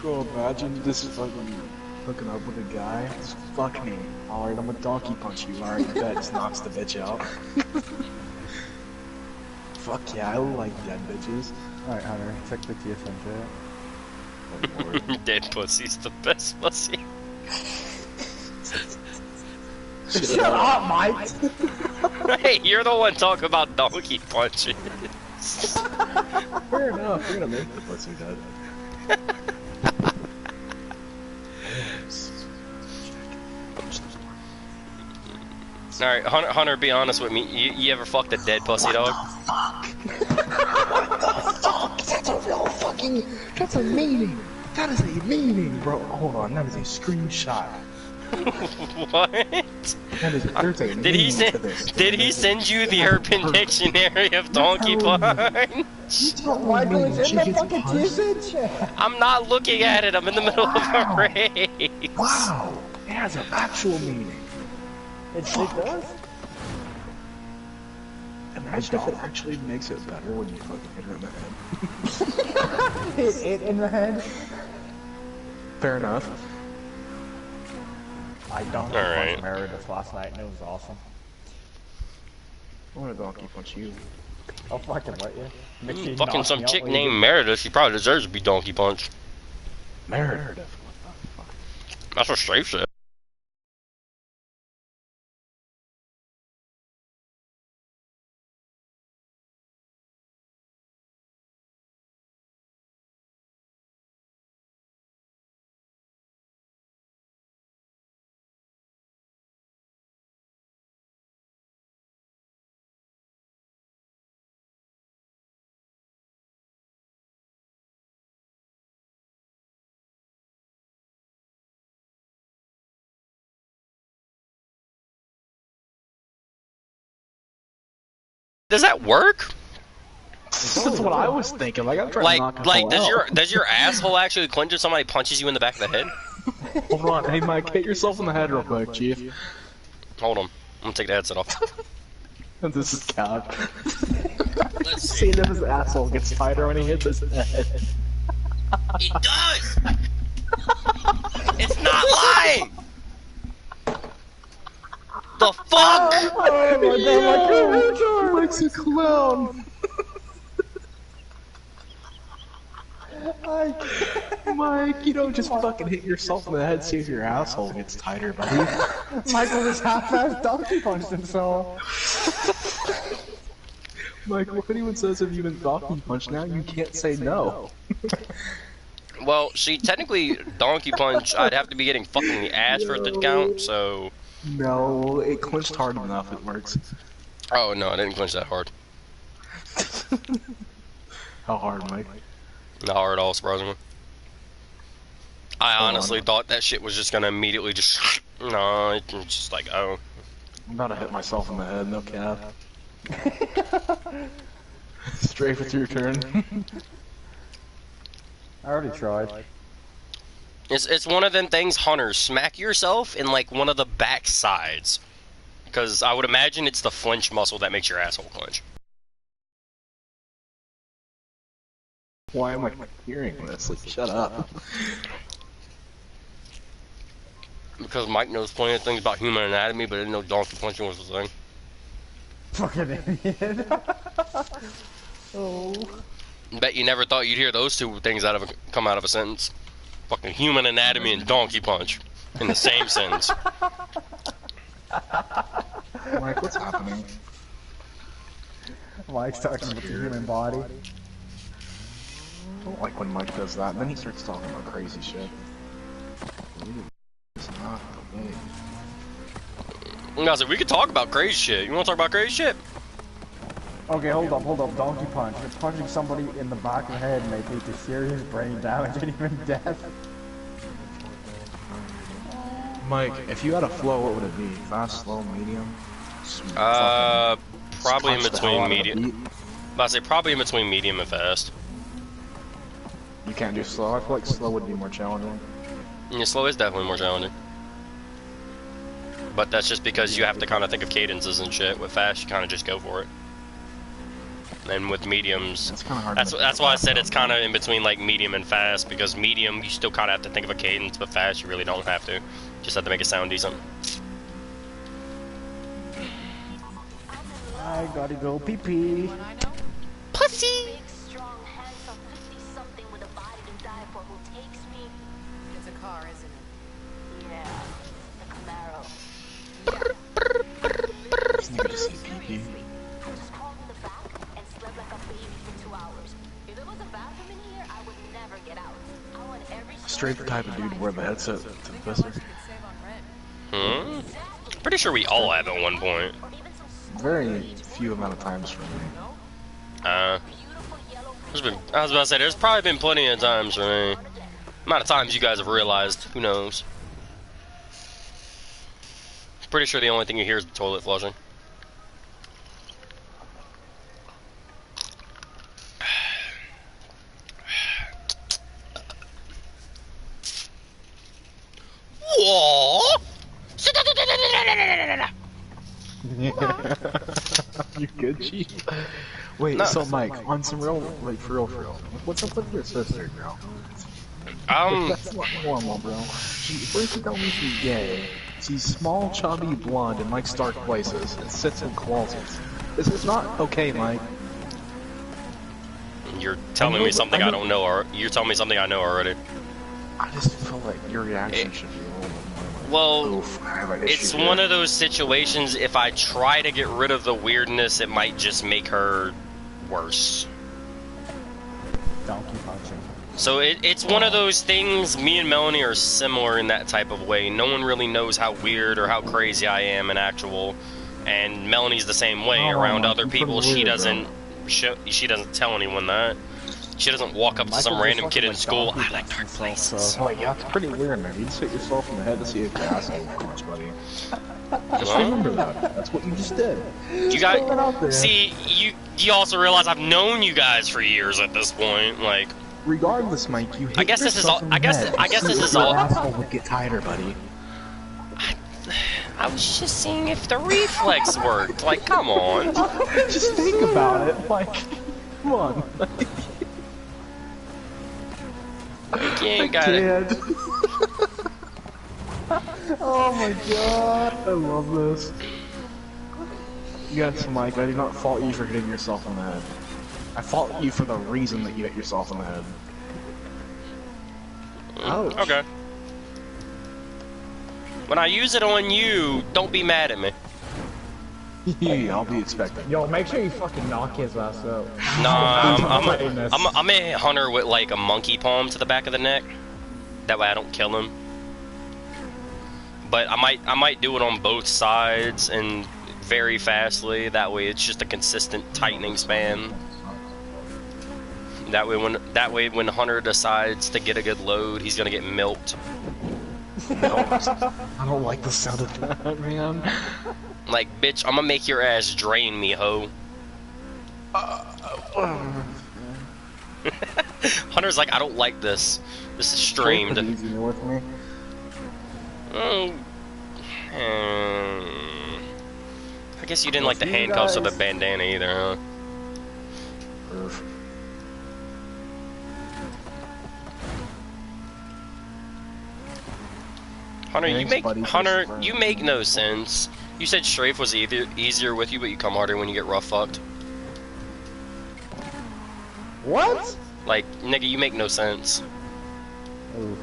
Bro, imagine this is fucking hooking up with a guy. Just fuck me. Alright, I'm gonna donkey punch you. Alright, bet. Just knocks the bitch out. Fuck yeah, I like dead bitches. Alright, Hunter, check the TSM chat. Dead pussy's the best pussy. Shut up, Mike! Hey, you're the one talking about donkey punches. Fair enough, you're gonna make the pussy dead. Alright, Hunter, be honest with me. You ever fucked a dead pussy, dog? That's a real fucking... That's a meaning! That is a meaning, bro! Hold on, that is a screenshot. What? That is, there's a Did he meaning to this. did he send you the Urban Dictionary of donkey punch? Michael, it's in the fucking TSM chat! I'm not looking at it. I'm in the middle of a race. Wow! It has an actual meaning. It does? Imagine if it actually makes it better when you fucking hit her in the head. Hit it in the head? Fair enough. I donkey Alright. punched Meredith last night and it was awesome. I wanna donkey punch you. I'll fucking let you. Make sure you Fucking knock some me out chick while you named do- Meredith. She probably deserves to be donkey punched. Meredith. That's what Strafe said. Does that work? That's what I was thinking. Like I'm trying to knock a hole out. Does your asshole actually clench if somebody punches you in the back of the head? Hold on, hey Mike, hit yourself in the head real quick, Chief. Hold on, I'm gonna take the headset off. This is Cap. Let's see. See if his asshole gets tighter when he hits his head. It does. It's not lying. The fuck? Oh my god, Mike's a clown. Mike, you don't just fucking hit yourself in the head, see if your asshole gets tighter, buddy. Michael just half-assed donkey punched himself. Mike, if anyone says if you've been donkey punched now, you can't say no. Well, see, technically, donkey punch, I'd have to be getting fucking the ass for it to count, so... No, it clenched hard enough, it works. Oh, no, I didn't clench that hard. How hard, Mike? Not hard at all, surprisingly. I honestly thought that shit was just gonna immediately just... No, it's just like, oh. I'm about to hit myself in the head, no cap. Strafe, it's your turn. I already tried. It's one of them things, Hunter, smack yourself in like one of the back sides. Because I would imagine it's the flinch muscle that makes your asshole clench. Why am I hearing this? Like, shut up. Because Mike knows plenty of things about human anatomy, but didn't know donkey punching was the thing. Fucking idiot. Oh. Bet you never thought you'd hear those two things come out of a sentence. Fucking human anatomy and donkey punch in the same sentence. Mike, what's happening? Mike's talking about the human body. I don't like when Mike does that, and then he starts talking about crazy shit. It's not okay. I was like, we could talk about crazy shit. You want to talk about crazy shit? Okay, hold up, donkey punch. It's punching somebody in the back of the head may lead to serious brain damage and even death. Mike, if you had a flow, what would it be? Fast, slow, medium? Probably in between medium. I say probably in between medium and fast. You can't do slow. I feel like slow would be more challenging. Yeah, slow is definitely more challenging. But that's just because you have to kind of think of cadences and shit. With fast, you kind of just go for it. And with mediums, It's kind of hard. that's why I said it's kind of in between like medium and fast, because medium you still kind of have to think of a cadence, but fast you really don't have to. Just have to make it sound decent. I gotta go pee pee. When I know. Pussy. Big, strong, handsome, 50-something with a body to die for who takes me. It's a car, isn't it? Yeah, the Camaro. This nigga just said pee-pee. I just crawled in the back and slept like a baby for 2 hours. If there was a bathroom in here, I would never get out. I want every Straight the type of dude to wear the headset to the pisser. You could save on rent. Pretty sure we all have at one point. or even some Very few amount of times for me. beautiful yellow I was about to say, there's probably been plenty of times for me. Amount of times you guys have realized, who knows? Pretty sure the only thing you hear is the toilet flushing. What? You good, Chief? Wait, No. so Mike, on some real, like for real, what's up with your sister, bro? That's not normal, bro. She first to tell me she's gay. She's small, chubby, blonde, and likes dark places, and sits in closets. This is not okay, Mike. You're telling me something I don't know, or you're telling me something I know already. I just feel like your reaction should be a little Well, Oof, I have an it's issue one here. of those situations, if I try to get rid of the weirdness, it might just make her worse. Donkey punching. So it's one of those things, me and Melanie are similar in that type of way. No one really knows how weird or how crazy I am in actual, and Melanie's the same way around Mike, other you're people. pretty She weird, doesn't she doesn't tell anyone that. She doesn't walk up to some random kid in school, I like dark places. Oh yeah, it's pretty weird, man. You just hit yourself in the head to see if your asshole works, buddy. Just Well, remember that. That's what you just did. you guys, see, you also realize I've known you guys for years at this point, like. Regardless, Mike, you hit I guess this is yourself all- in the I guess- head. I guess this is Your all- asshole would get tighter, buddy. I was just seeing if the reflex worked. Like, come on. Just think about it. Like, come on. You ain't got it. Kid. Oh my god, I love this. Yes, Mike, I do not fault you for hitting yourself in the head. I fault you for the reason that you hit yourself in the head. Ouch. Okay. When I use it on you, don't be mad at me. Yeah, I'll be expecting. Yo, make sure you fucking knock his ass out. Nah, Goodness. I'm gonna hit Hunter with like a monkey palm to the back of the neck. That way I don't kill him. But I might do it on both sides and very fastly. That way it's just a consistent tightening span. That way when Hunter decides to get a good load, he's gonna get milked. I don't like the sound of that, man. Like, bitch, I'm gonna make your ass drain me, ho. Hunter's like, I don't like this. This is streamed. Easier with me. I guess you didn't like the handcuffs or the bandana either, huh? Oof. Hunter, Thanks, buddy, for Hunter, supporting. you make no sense. You said strafe was easier with you, but you come harder when you get rough fucked. What? Like, nigga, you make no sense. Ooh.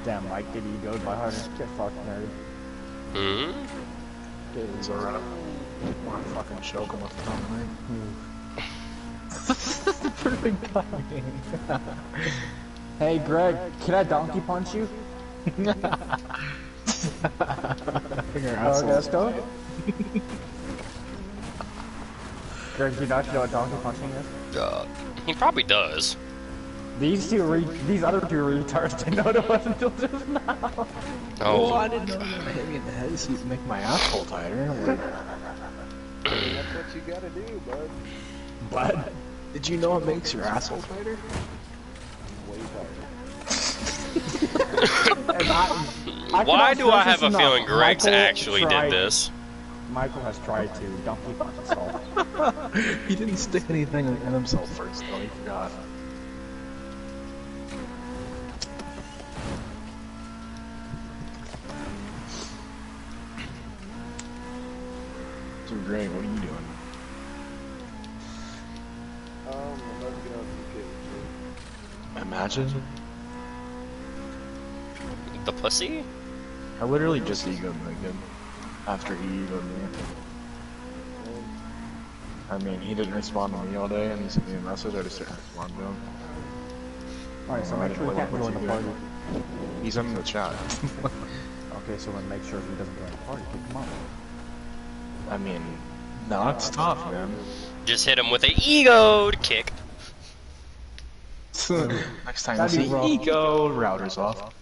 Damn, Mike, get egoed by Hunter. Get fucked, nerd. Hmm? He's alright. Want to fucking choke him with the tongue, Perfect timing. Hey, Greg, can I donkey punch you? Your asshole. Let's go. Greg, do you not know what donkey punching is? He probably does. These other two retards didn't know what it was until just now. Oh. I didn't know you were gonna hit me in the head so you can make my asshole tighter. Like, That's what you gotta do, bud. But did you know it makes your asshole tighter? Way tighter. Why do I have a enough. feeling Greg's Michael actually tried- did this? Michael has tried to donkey punch himself. He didn't stick anything in himself first, though. He forgot. So, Greg, what are you doing? I'm about to get on 2K. Imagine. The pussy? I literally just egoed Megan after he egoed me. I mean, he didn't respond to me all day, and he sent me a message. I just didn't respond to him. Alright, so make sure we can't join the party. He's in the chat. Okay, so then make sure he doesn't join the party. Kick him out. I mean, no, it's tough, man. Just hit him with a egoed kick. Next time you That'd be see rough. ego, router's off.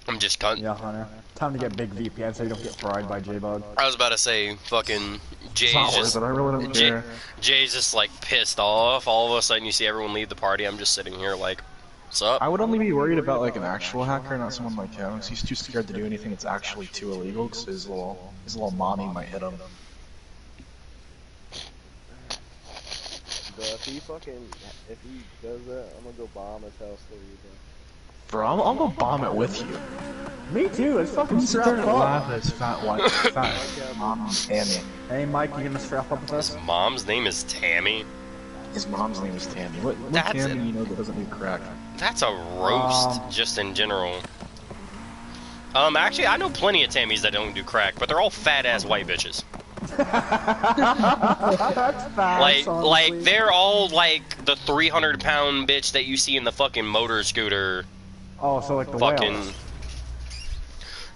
I'm just cunt. Yeah, Hunter. Time to get big VPN so you don't get fried by J-Bug. I was about to say, fucking Jay's It's not worth just it. I really don't care. Jay's just like pissed off. All of a sudden, you see everyone leave the party. I'm just sitting here like, what's up? I would only be worried about like an actual hacker, not someone like him. 'Cause he's too scared to do anything that's actually too illegal. Cause his little mommy might hit him. But if he does that, I'm gonna go bomb his house for you, bro. Bro, I'll go bomb it with you. Me too, it's fucking Sit there strapped and up. laugh at his fat white, fat mom, Tammy. Hey Mike, you gonna strap up with us? His mom's name is Tammy. His mom's name is Tammy. What That's Tammy it. you know that doesn't do crack? That's a roast, just in general. Actually, I know plenty of Tammys that don't do crack, but they're all fat-ass white bitches. Like they're all like the 300-pound bitch that you see in the fucking motor scooter. Oh, so like the fucking. whales.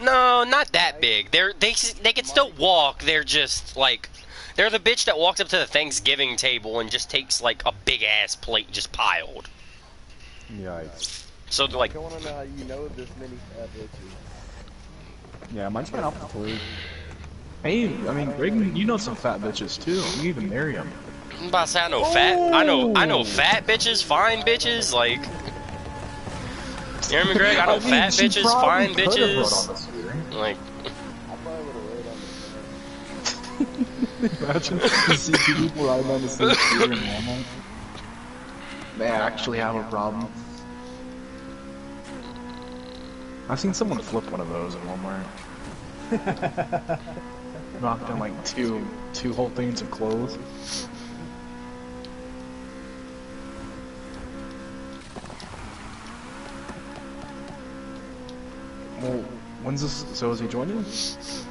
No, not that big. They can still walk. They're just like they're the bitch that walks up to the Thanksgiving table and just takes like a big ass plate just piled. Yikes. So like. I want to know how you know this many fat bitches. Yeah, mine's been off the toilet. Hey, I mean, Greg, you know some fat bitches too. You even marry them. I'm about to say I know fat. I know fat bitches, fine bitches. Like, you hear me, Greg? I know fat bitches, fine bitches. Like, imagine you see two people riding on the same scooter in Walmart. They actually have a problem. I've seen someone flip one of those in Walmart. Knocked in like two whole things of clothes. Well, when's this? So is he joining? Is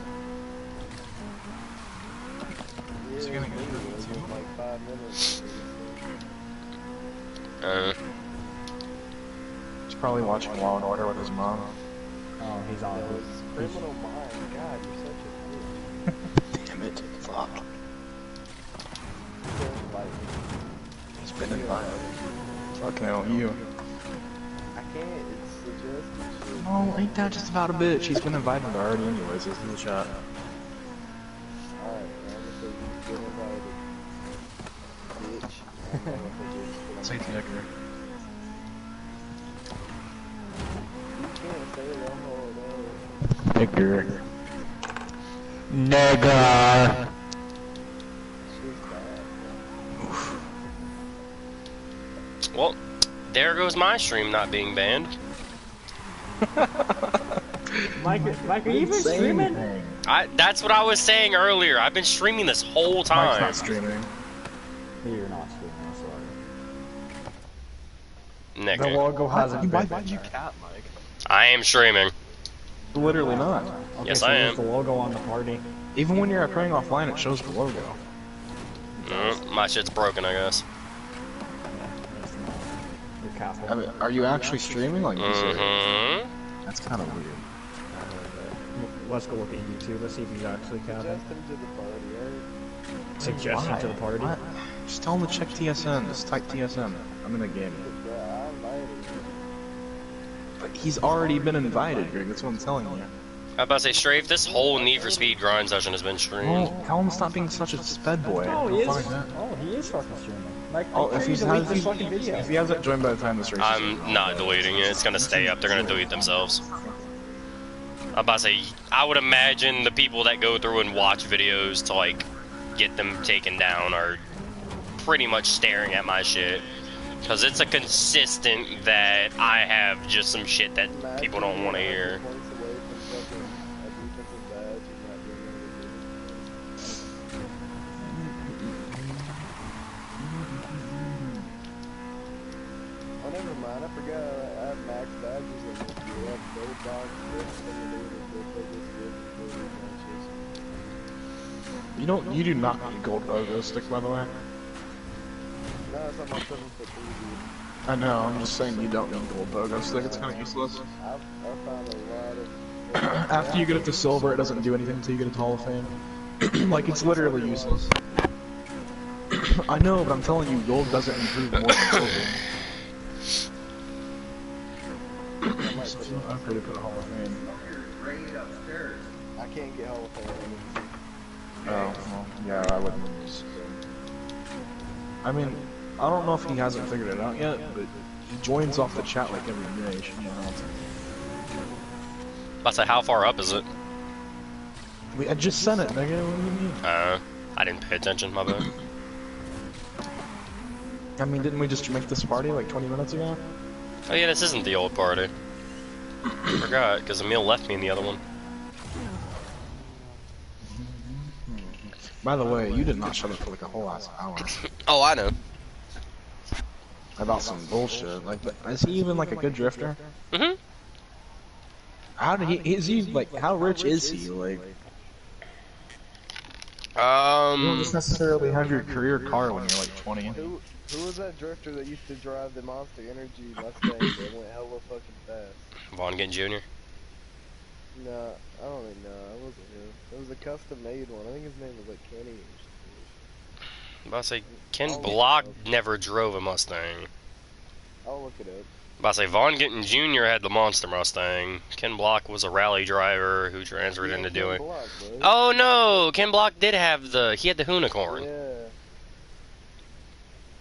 he gonna get like 5 minutes. He's probably watching Law and Order with his mom. Oh, he's on. Criminal mind. God, you're such a Damn it! Fuck. He's been invited. Fucking hell, you. I can't. It's suggested shit. Oh, ain't that just about a bitch? He's been invited already anyways. This is the shot. Alright, I'm gonna say you've been invited. Bitch. Say Ticker. You can't say that whole Nigger. Nigger. well, there goes my stream not being banned. Mike, are you even streaming? That's what I was saying earlier. I've been streaming this whole time. Mike's not streaming. You're not streaming, I'm sorry. Nick. The logo hasn't been. Why'd you cat, Mike? I am streaming. Literally not. Okay, Yes, so I there's am. the logo on the party. Even when you're praying offline, it shows the logo. My shit's broken, I guess. You're careful. I mean, are you actually streaming? Like, Mm-hmm. that's kind of weird. Let's go look at YouTube. Let's see if he's actually capping. Suggest him to the party, right? Suggestion to the party. What? Just tell him to check TSN. Just type TSN. I'm in a game. Yeah, I invited him. But he's already been invited, Greg. That's what I'm telling you. I'm about to say, Strafe, this whole Need for Speed grind session has been streamed. Well, tell him to stop being such a sped boy. Oh, He'll he is. find that. Oh, he is fucking streaming. Like, Oh, if he delete this has, fucking video. if he hasn't joined by the time this race is I'm not deleting it. It's gonna stay up. They're gonna delete themselves. I'm about to say, I would imagine the people that go through and watch videos to, like, get them taken down are pretty much staring at my shit. Because it's a consistent that I have just some shit that people don't want to hear. Points away from fucking a defensive badge and not doing anything. Oh, never mind. I forgot I have max badges and we have gold dogs You do not need gold logo stick, by the way. No, it's not my 7'3", dude. I know, I'm just saying you don't need gold logo stick, it's kind of useless. I found a lot of... After you get it to silver, it doesn't do anything until you get it to Hall of Fame. Like, it's literally useless. I know, but I'm telling you, gold doesn't improve more than silver. So it's not upgrade to put a Hall of Fame. I can't get Hall of Fame. Oh, well, yeah, I wouldn't use. I mean, I don't know if he hasn't figured it out yet, but he joins off the chat like every day. You know, About to say, how far up is it? I just sent it, nigga. What do you mean? I didn't pay attention, my bad. I mean, didn't we just make this party like 20 minutes ago? Oh yeah, this isn't the old party. I forgot, because Emil left me in the other one. By the way, you did not shut up for like a whole ass hour. Oh, I know. about some bullshit. Like, is he even like a good drifter? Mm-hmm. How did he? Is he like? How rich is he? Like, you don't just necessarily have your career car when you're like 20. Who was that drifter that used to drive the Monster Energy Mustang that went hella fucking fast? Vaughn Gittin Jr. No, I don't think, no, it wasn't him. It was a custom made one. I think his name was like Kenny or something. I'm about to say, Ken Block never drove a Mustang. I'll look it up. I'm about to say, Vaughn Gittin Jr. had the Monster Mustang. Ken Block was a rally driver who transferred into doing... Block, oh no! Ken Block did have the... He had the Unicorn. Yeah.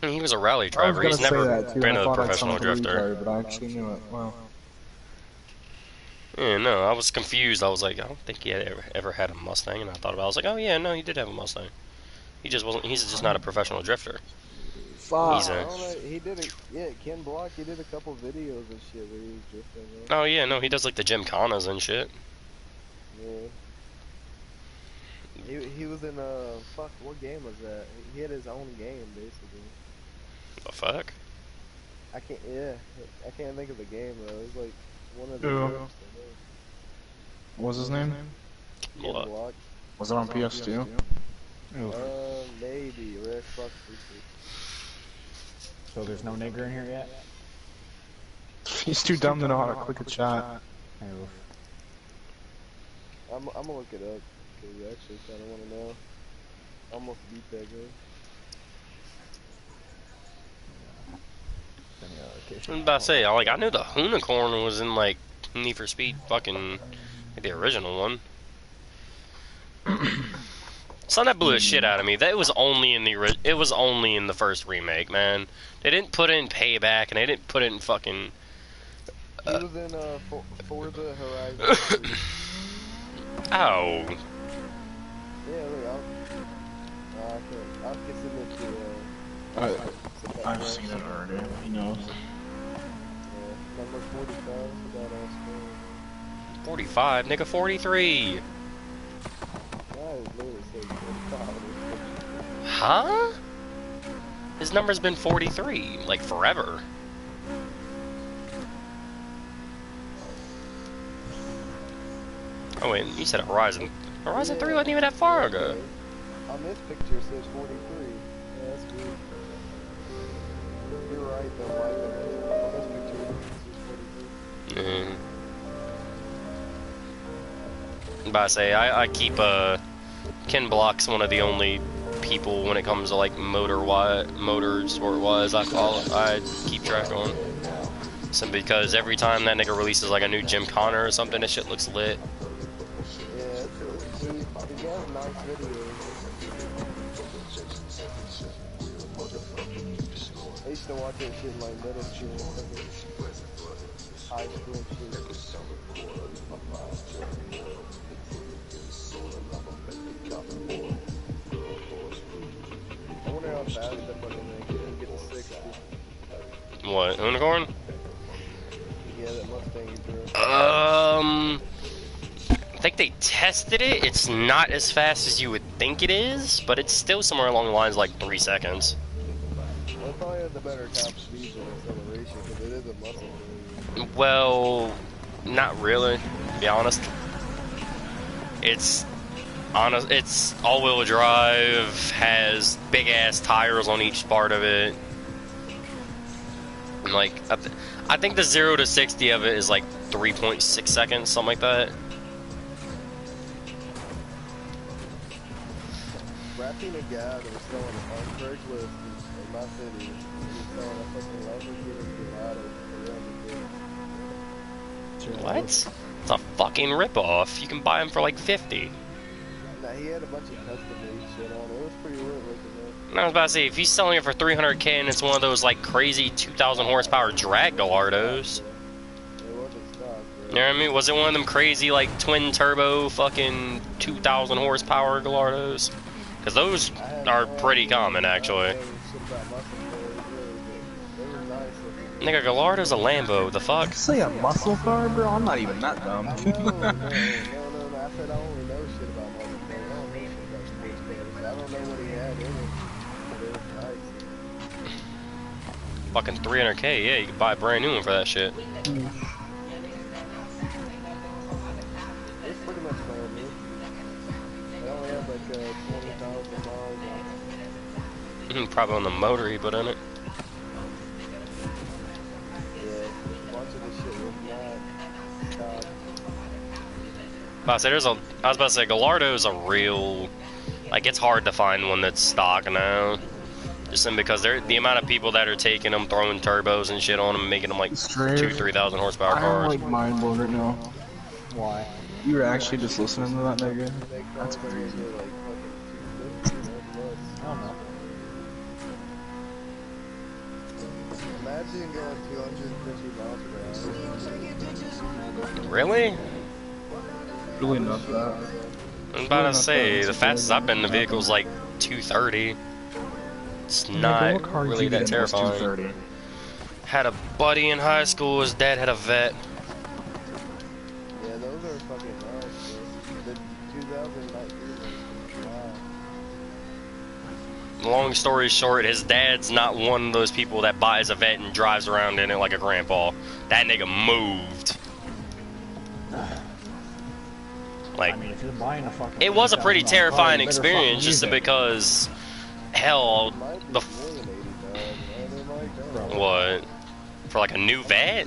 He was a rally driver. He's never been a professional drifter. But I actually knew it. Wow. Yeah, no, I was confused. I was like, I don't think he had ever had a Mustang, and I thought about it. I was like, oh yeah, no, he did have a Mustang. He just wasn't. He's just not a professional drifter. Fuck. He did it. Yeah, Ken Block. He did a couple videos and shit where he was drifting. Right? Oh yeah, no, he does like the Gymkhanas and shit. Yeah. He was in fuck. What game was that? He had his own game basically. The fuck? I can't. Yeah, I can't think of the game though. It was like one of the. What was his name? What? Block. Was it on PS2? Maybe. Or Xbox 360. So there's no nigger in here yet? He's too dumb to know how to click a chat. I'm gonna look it up because I actually kind of want to know. I almost beat that game. I'm about to say, I knew the Unicorn was in like Need for Speed, fucking like, the original one. Son, that blew the shit out of me. That was only in the it was only in the first remake, man. They didn't put it in Payback, and they didn't put it in fucking. He was in Forza Horizon. Oh. Yeah, look, I'll get it to. I've seen it already. He knows. Yeah, number 45. Badass. 45, nigga, 43. Huh? His number's been 43, like forever. Oh wait, you said Horizon. Horizon 3 wasn't even that far ago. On this picture it says 43. Yeah, that's good. You're right though, Mike. On this picture it says 43. I'm about to say, I keep, Ken Block's one of the only people when it comes to, like, motorsport-wise, I keep track on. Simply because every time that nigga releases, like, a new Gymkhana or something, that shit looks lit. Yeah, he has nice videos. I used to watch that shit in, like, middle school. High school and shit. I wonder how fast that fucking thing can get to 60. What, Unicorn? Yeah, that Mustang you drove. I think they tested it. It's not as fast as you would think it is, but it's still somewhere along the lines like 3 seconds. Well, it probably has the better top speed than acceleration, because it is a muscle. Well, not really, to be honest. It's all-wheel drive, has big-ass tires on each part of it. And like, I think the 0 to 60 of it is like 3.6 seconds, something like that. Rapping a guy that was selling on Craigslist in my city. He was selling a fucking Lamborghini Gallardo. What? It's a fucking ripoff. You can buy them for like 50. Nah, he had a bunch of custom-made shit on it. It was pretty lit looking though. And I was about to say, if he's selling it for 300K and it's one of those like crazy 2,000 horsepower drag Gallardos. It wasn't stock, bro. You know what I mean? Was it one of them crazy like twin turbo fucking 2,000 horsepower Gallardos? Because those are pretty common actually. Nigga, Gallardo's a Lambo, the fuck? Say a muscle car, bro? I'm not even that dumb. No, I said I only know shit about muscle cars. I don't know shit about sports cars. I don't know what he had in it. But it was nice. Fucking 300K, yeah, you can buy a brand new one for that shit. It's pretty much brand new. They only have like 20,000 miles on it. Probably on the motor he put in it. Yeah, bunch of this shit was not I was about to say, Gallardo's a real, like, it's hard to find one that's stock now. Just because the amount of people that are taking them, throwing turbos and shit on them, making them like 2,000-3,000 horsepower cars. I'm like mind blown right now. Why? You were actually just listening to that nigga? That's crazy. I don't know. Imagine going 250 miles per hour. Really? Really not that. I was about to say, the fastest I've been in the vehicle's like 230. It's not really that terrifying. Had a buddy in high school, his dad had a vet. Yeah, those are fucking nice, bro. The 2019 wow. Long story short, his dad's not one of those people that buys a vet and drives around in it like a grandpa. That nigga moved. Like, I mean, if you're buying a fucking it was a pretty $20,000 terrifying car, you better experience fucking just use it. because, hell, the what? For like a new vet?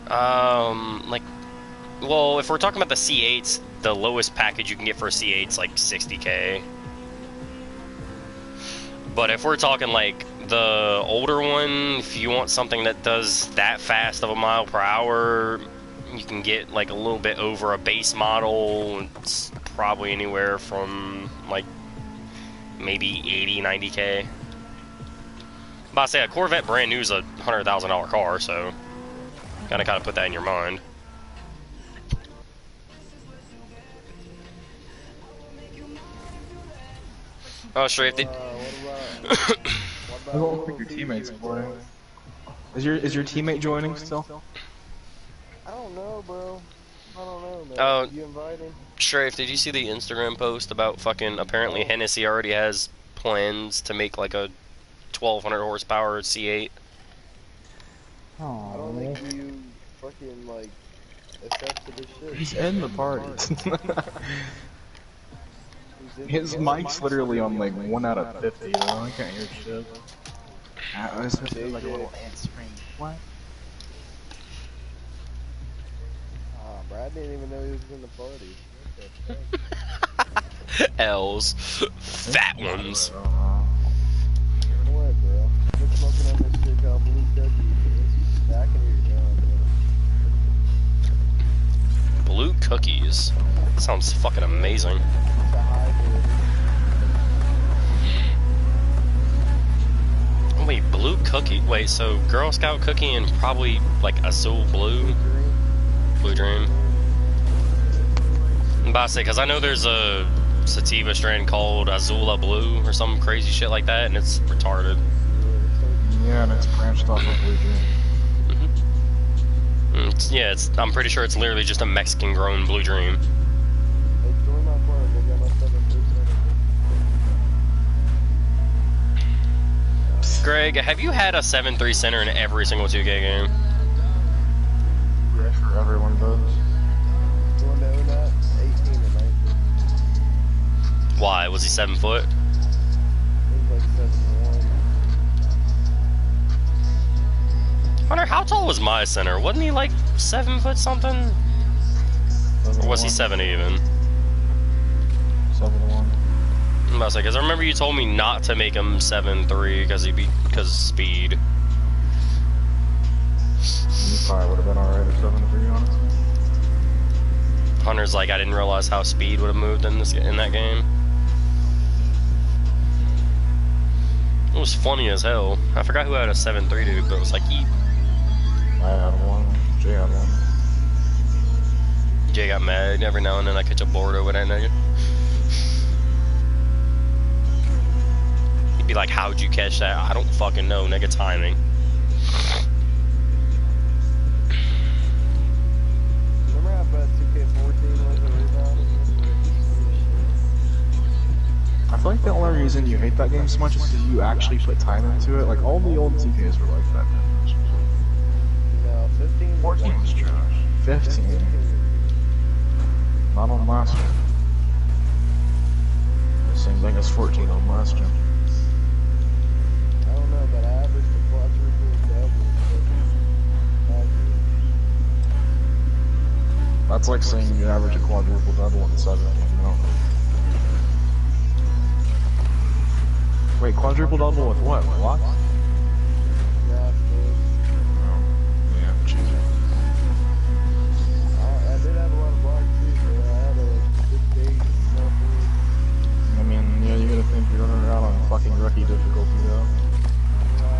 Like, well, if we're talking about the C8s, the lowest package you can get for a C8's like 60K. But if we're talking like the older one, if you want something that does that fast of a mile per hour, you can get like a little bit over a base model. It's probably anywhere from like maybe 80, 90K. But I say a Corvette brand new is a $100,000 car, so gotta kind of put that in your mind. Oh, Strafe, did... I don't think your teammate's playing. Is your teammate joining still? I don't know, bro. I don't know, man. Oh, You invited? Strafe, did you see the Instagram post about fucking, apparently Hennessy already has plans to make like a 1,200 horsepower C8? I don't think you fucking, like, accepted this shit. He's in the party. His mic's literally on like 1 out of 50, though. I can't hear shit. It's like a little answering. What? Brad didn't even know he was in the party. What the fuck? L's. Fat ones. What, bro? Been smoking on this shit called Blue Cookie, bro. Back in your gun, bro. Blue cookies. Sounds fucking amazing. It's a hybrid. Oh, wait, blue cookie. Wait, so Girl Scout cookie and probably like Azul blue? Blue Dream. I'm about to say, because I know there's a sativa strain called Azula Blue or some crazy shit like that, and it's retarded. Yeah, and it's branched off of Blue Dream. Yeah, I'm pretty sure it's literally just a Mexican-grown Blue Dream. Hey, join my party. They got my 7-3 Greg, have you had a 7.3 center in every single 2K game? Yeah, sure, everyone does. Well, no, not 18 and 19. Why? Was he 7 foot? He was like 7'1". Hunter, how tall was my center? Wasn't he like 7 foot something? Or was he 7 even? 7-1. I'm about to say, because I remember you told me not to make him 7'3" because of speed. You probably would have been alright at 7-3, honestly. Hunter's like, I didn't realize how speed would have moved in that game. It was funny as hell. I forgot who had a 7'3" dude, but it was like he. I had one. Jay had one. Jay got mad every now and then. I catch a board over that nigga. He'd be like, "How'd you catch that?" I don't fucking know, nigga. Timing. Remember how bad 2K14 was at rebounding? I feel like the only reason you hate that game so much is because you actually put time into it. Like, all the old 2Ks were like that, man. No, 15. 14 was trash. 15. Not on last gen. The same thing as 14 on last gen. I don't know, but I averaged the quadruple double. That's like saying you average a quadruple double in 7. No. Wait, quadruple double with what? What? Yeah, yeah, cheater. I did have a lot of blocks too, but I had a good day. I mean, yeah, you gotta think you're running around on fucking rookie difficulty though. I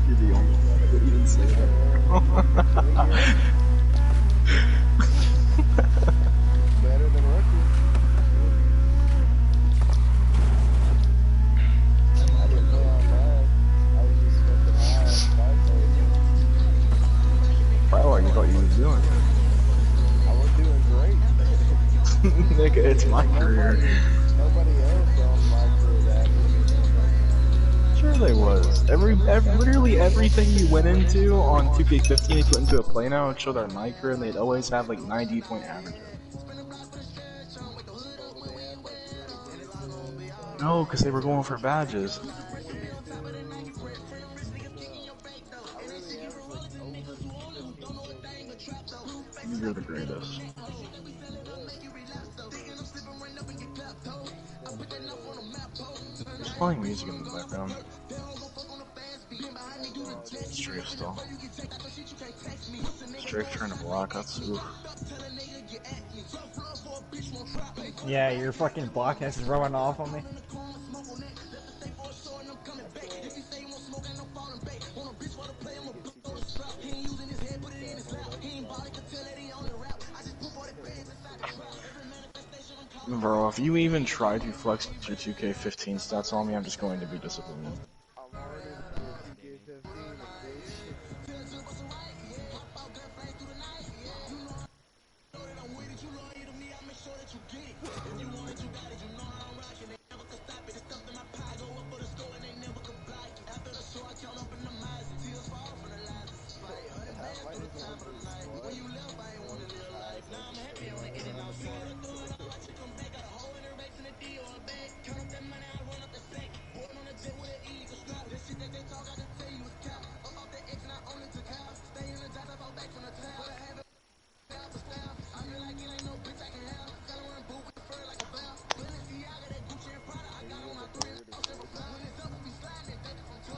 You're the only one that would even say that. better than rookie. I didn't play on that. I was just fucking high. Probably what you thought you was doing. I was doing great. Nigga, it's my career. Nobody else on my career that Sure they was. Literally everything you went into on 2K15, you put into a play now, it showed our micro, and they'd always have like 90-point averages. No, because they were going for badges. You're the greatest. Just playing music in the background. Strafe still. Strafe trying to block us. Oof. Yeah, your fucking blockhead is rubbing off on me. Bro, if you even try to flex your 2K15 stats on me, I'm just going to be disappointed. I'm already in 2K15, bitch.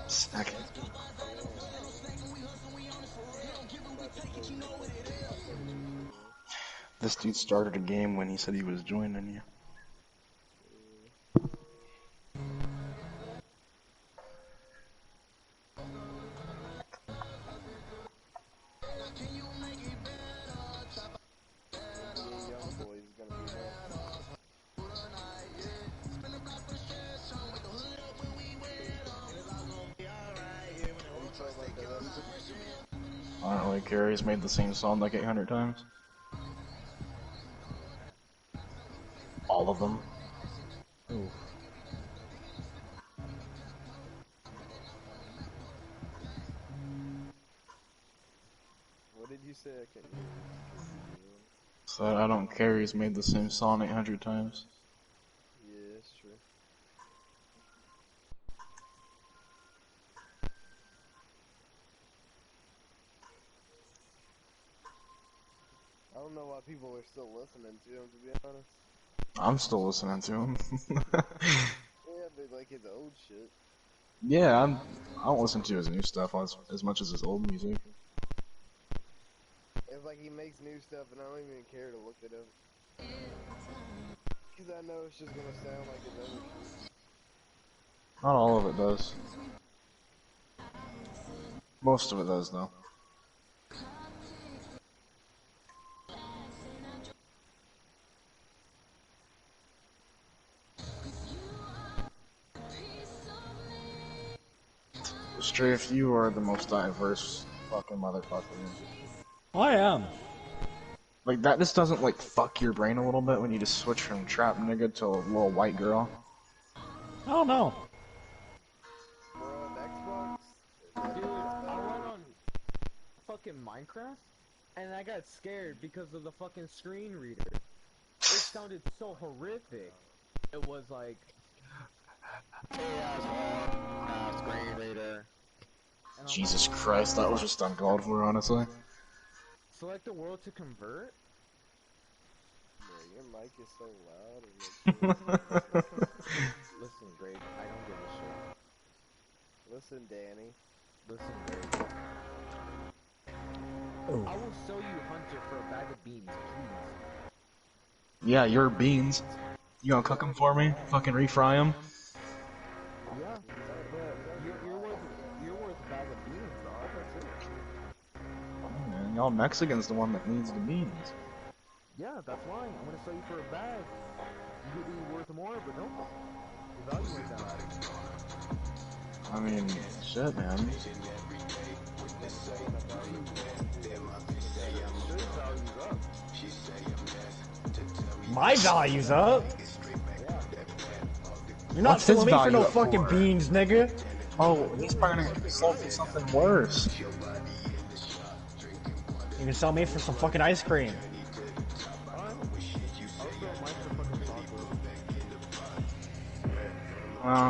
Snack. This dude started a game when he said he was joining you. I don't really care, he's made the same song like 800 times. All of them. Ooh. What did you say? I can't hear you. So I don't care, he's made the same song 800 times. Yeah, it's true. I don't know why people are still listening to him, to be honest. I'm still listening to him. Yeah, but like his old shit. Yeah, I don't listen to his new stuff as much as his old music. It's like he makes new stuff and I don't even care to look it up. Cause I know it's just gonna sound like his other shit. Not all of it does. Most of it does, though. Strafe, you are the most diverse fucking motherfucker. I am. Like, that just doesn't, like, fuck your brain a little bit when you just switch from trap nigga to a little white girl? I don't know. Dude, I went on fucking Minecraft, and I got scared because of the fucking screen reader. It sounded so horrific. It was like, screen reader. Jesus Christ, that was just uncalled for, honestly. Select the world to convert? Yeah, your mic is so loud. Listen, Greg, I don't give a shit. Listen, Danny. Listen, Greg. Oh. I will sell you Hunter for a bag of beans, please. Yeah, your beans. You gonna cook them for me? Fucking refry them? Yeah, but you're worth a bag of beans, dog. That's it. Oh, man, y'all Mexicans the one that needs the beans. Yeah, that's why. I'm gonna sell you for a bag. You could be worth more, but no. The value went down. I mean, shit, man. My value's up. You're not What's his selling me for value no up fucking for? beans, nigga. Oh, he's probably gonna sell for something worse. You can sell me for some fucking ice cream.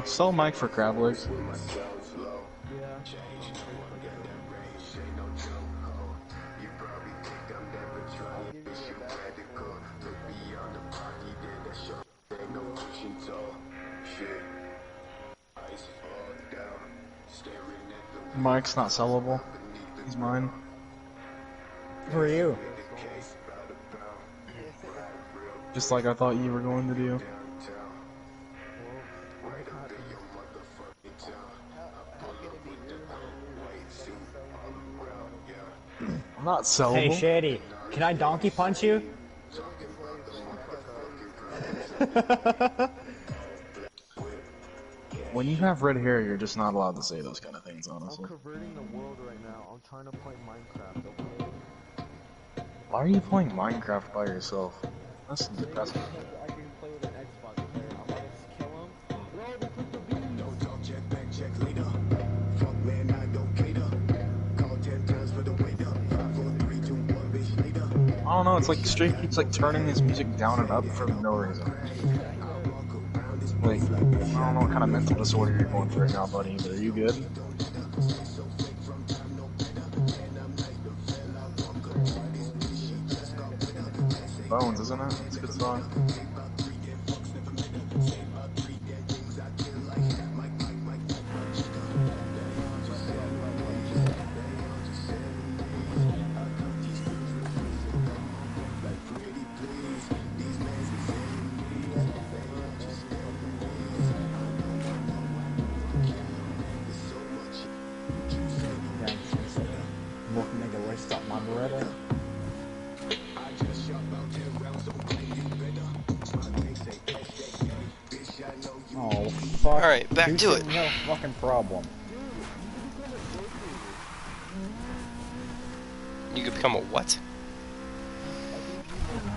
Sell Mike for crab legs. Mike's not sellable. He's mine. Who are you? Just like I thought you were going to do. I'm not sellable. Hey, Shady, can I donkey punch you? When you have red hair, you're just not allowed to say those kind of things, honestly. I'm converting the world right now. I'm trying to play Minecraft, okay? Why are you playing Minecraft by yourself? That's depressing. I can play with an Xbox player. I'm about to just kill him. Bro, they put the beat. Don't talk, check back, check later. Fuck man, I don't cater. Call 10 times for the waiter. 5, 4, 3, 2, 1, bitch later. I don't know, it's like Straight keeps like turning his music down and up for no reason. Like, I don't know what kind of mental disorder you're going through right now, buddy, but are you good? Bones, isn't it? It's a good song. Oh, fuck. Alright, back to it. No fucking problem. You could become a what?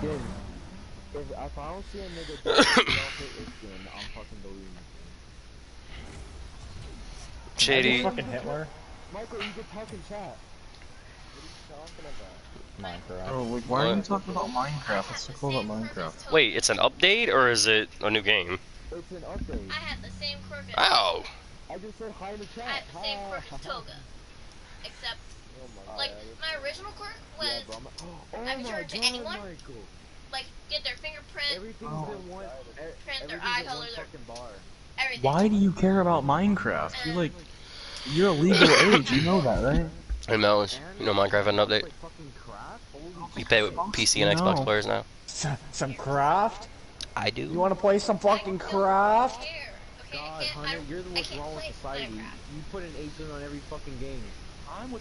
If I don't see a nigga don't hit it, then I'm fucking deleting it. Shady. Fucking Hitler. Michael, you can talk in chat. What are you talking about? Minecraft. Oh, like, why are you talking about Minecraft? What's so cool about Minecraft? Wait, it's an update or is it a new game? It's an update. I had the same quirk as Oh. I just said hi in the chat. I had the same quirk as Toga. Except, like, my original quirk was I could turn it to anyone, like, get their fingerprint, Everything's in one. print their eye color, their everything. Why do you care about Minecraft? You're a legal age, you know that, right? Hey Melons, you know Minecraft had an update? You pay with PC and Xbox players now. Some craft? I do. You wanna play some fucking craft? God, Hunter, you're the what's wrong with society. You put an 8 on every fucking game. I'm what's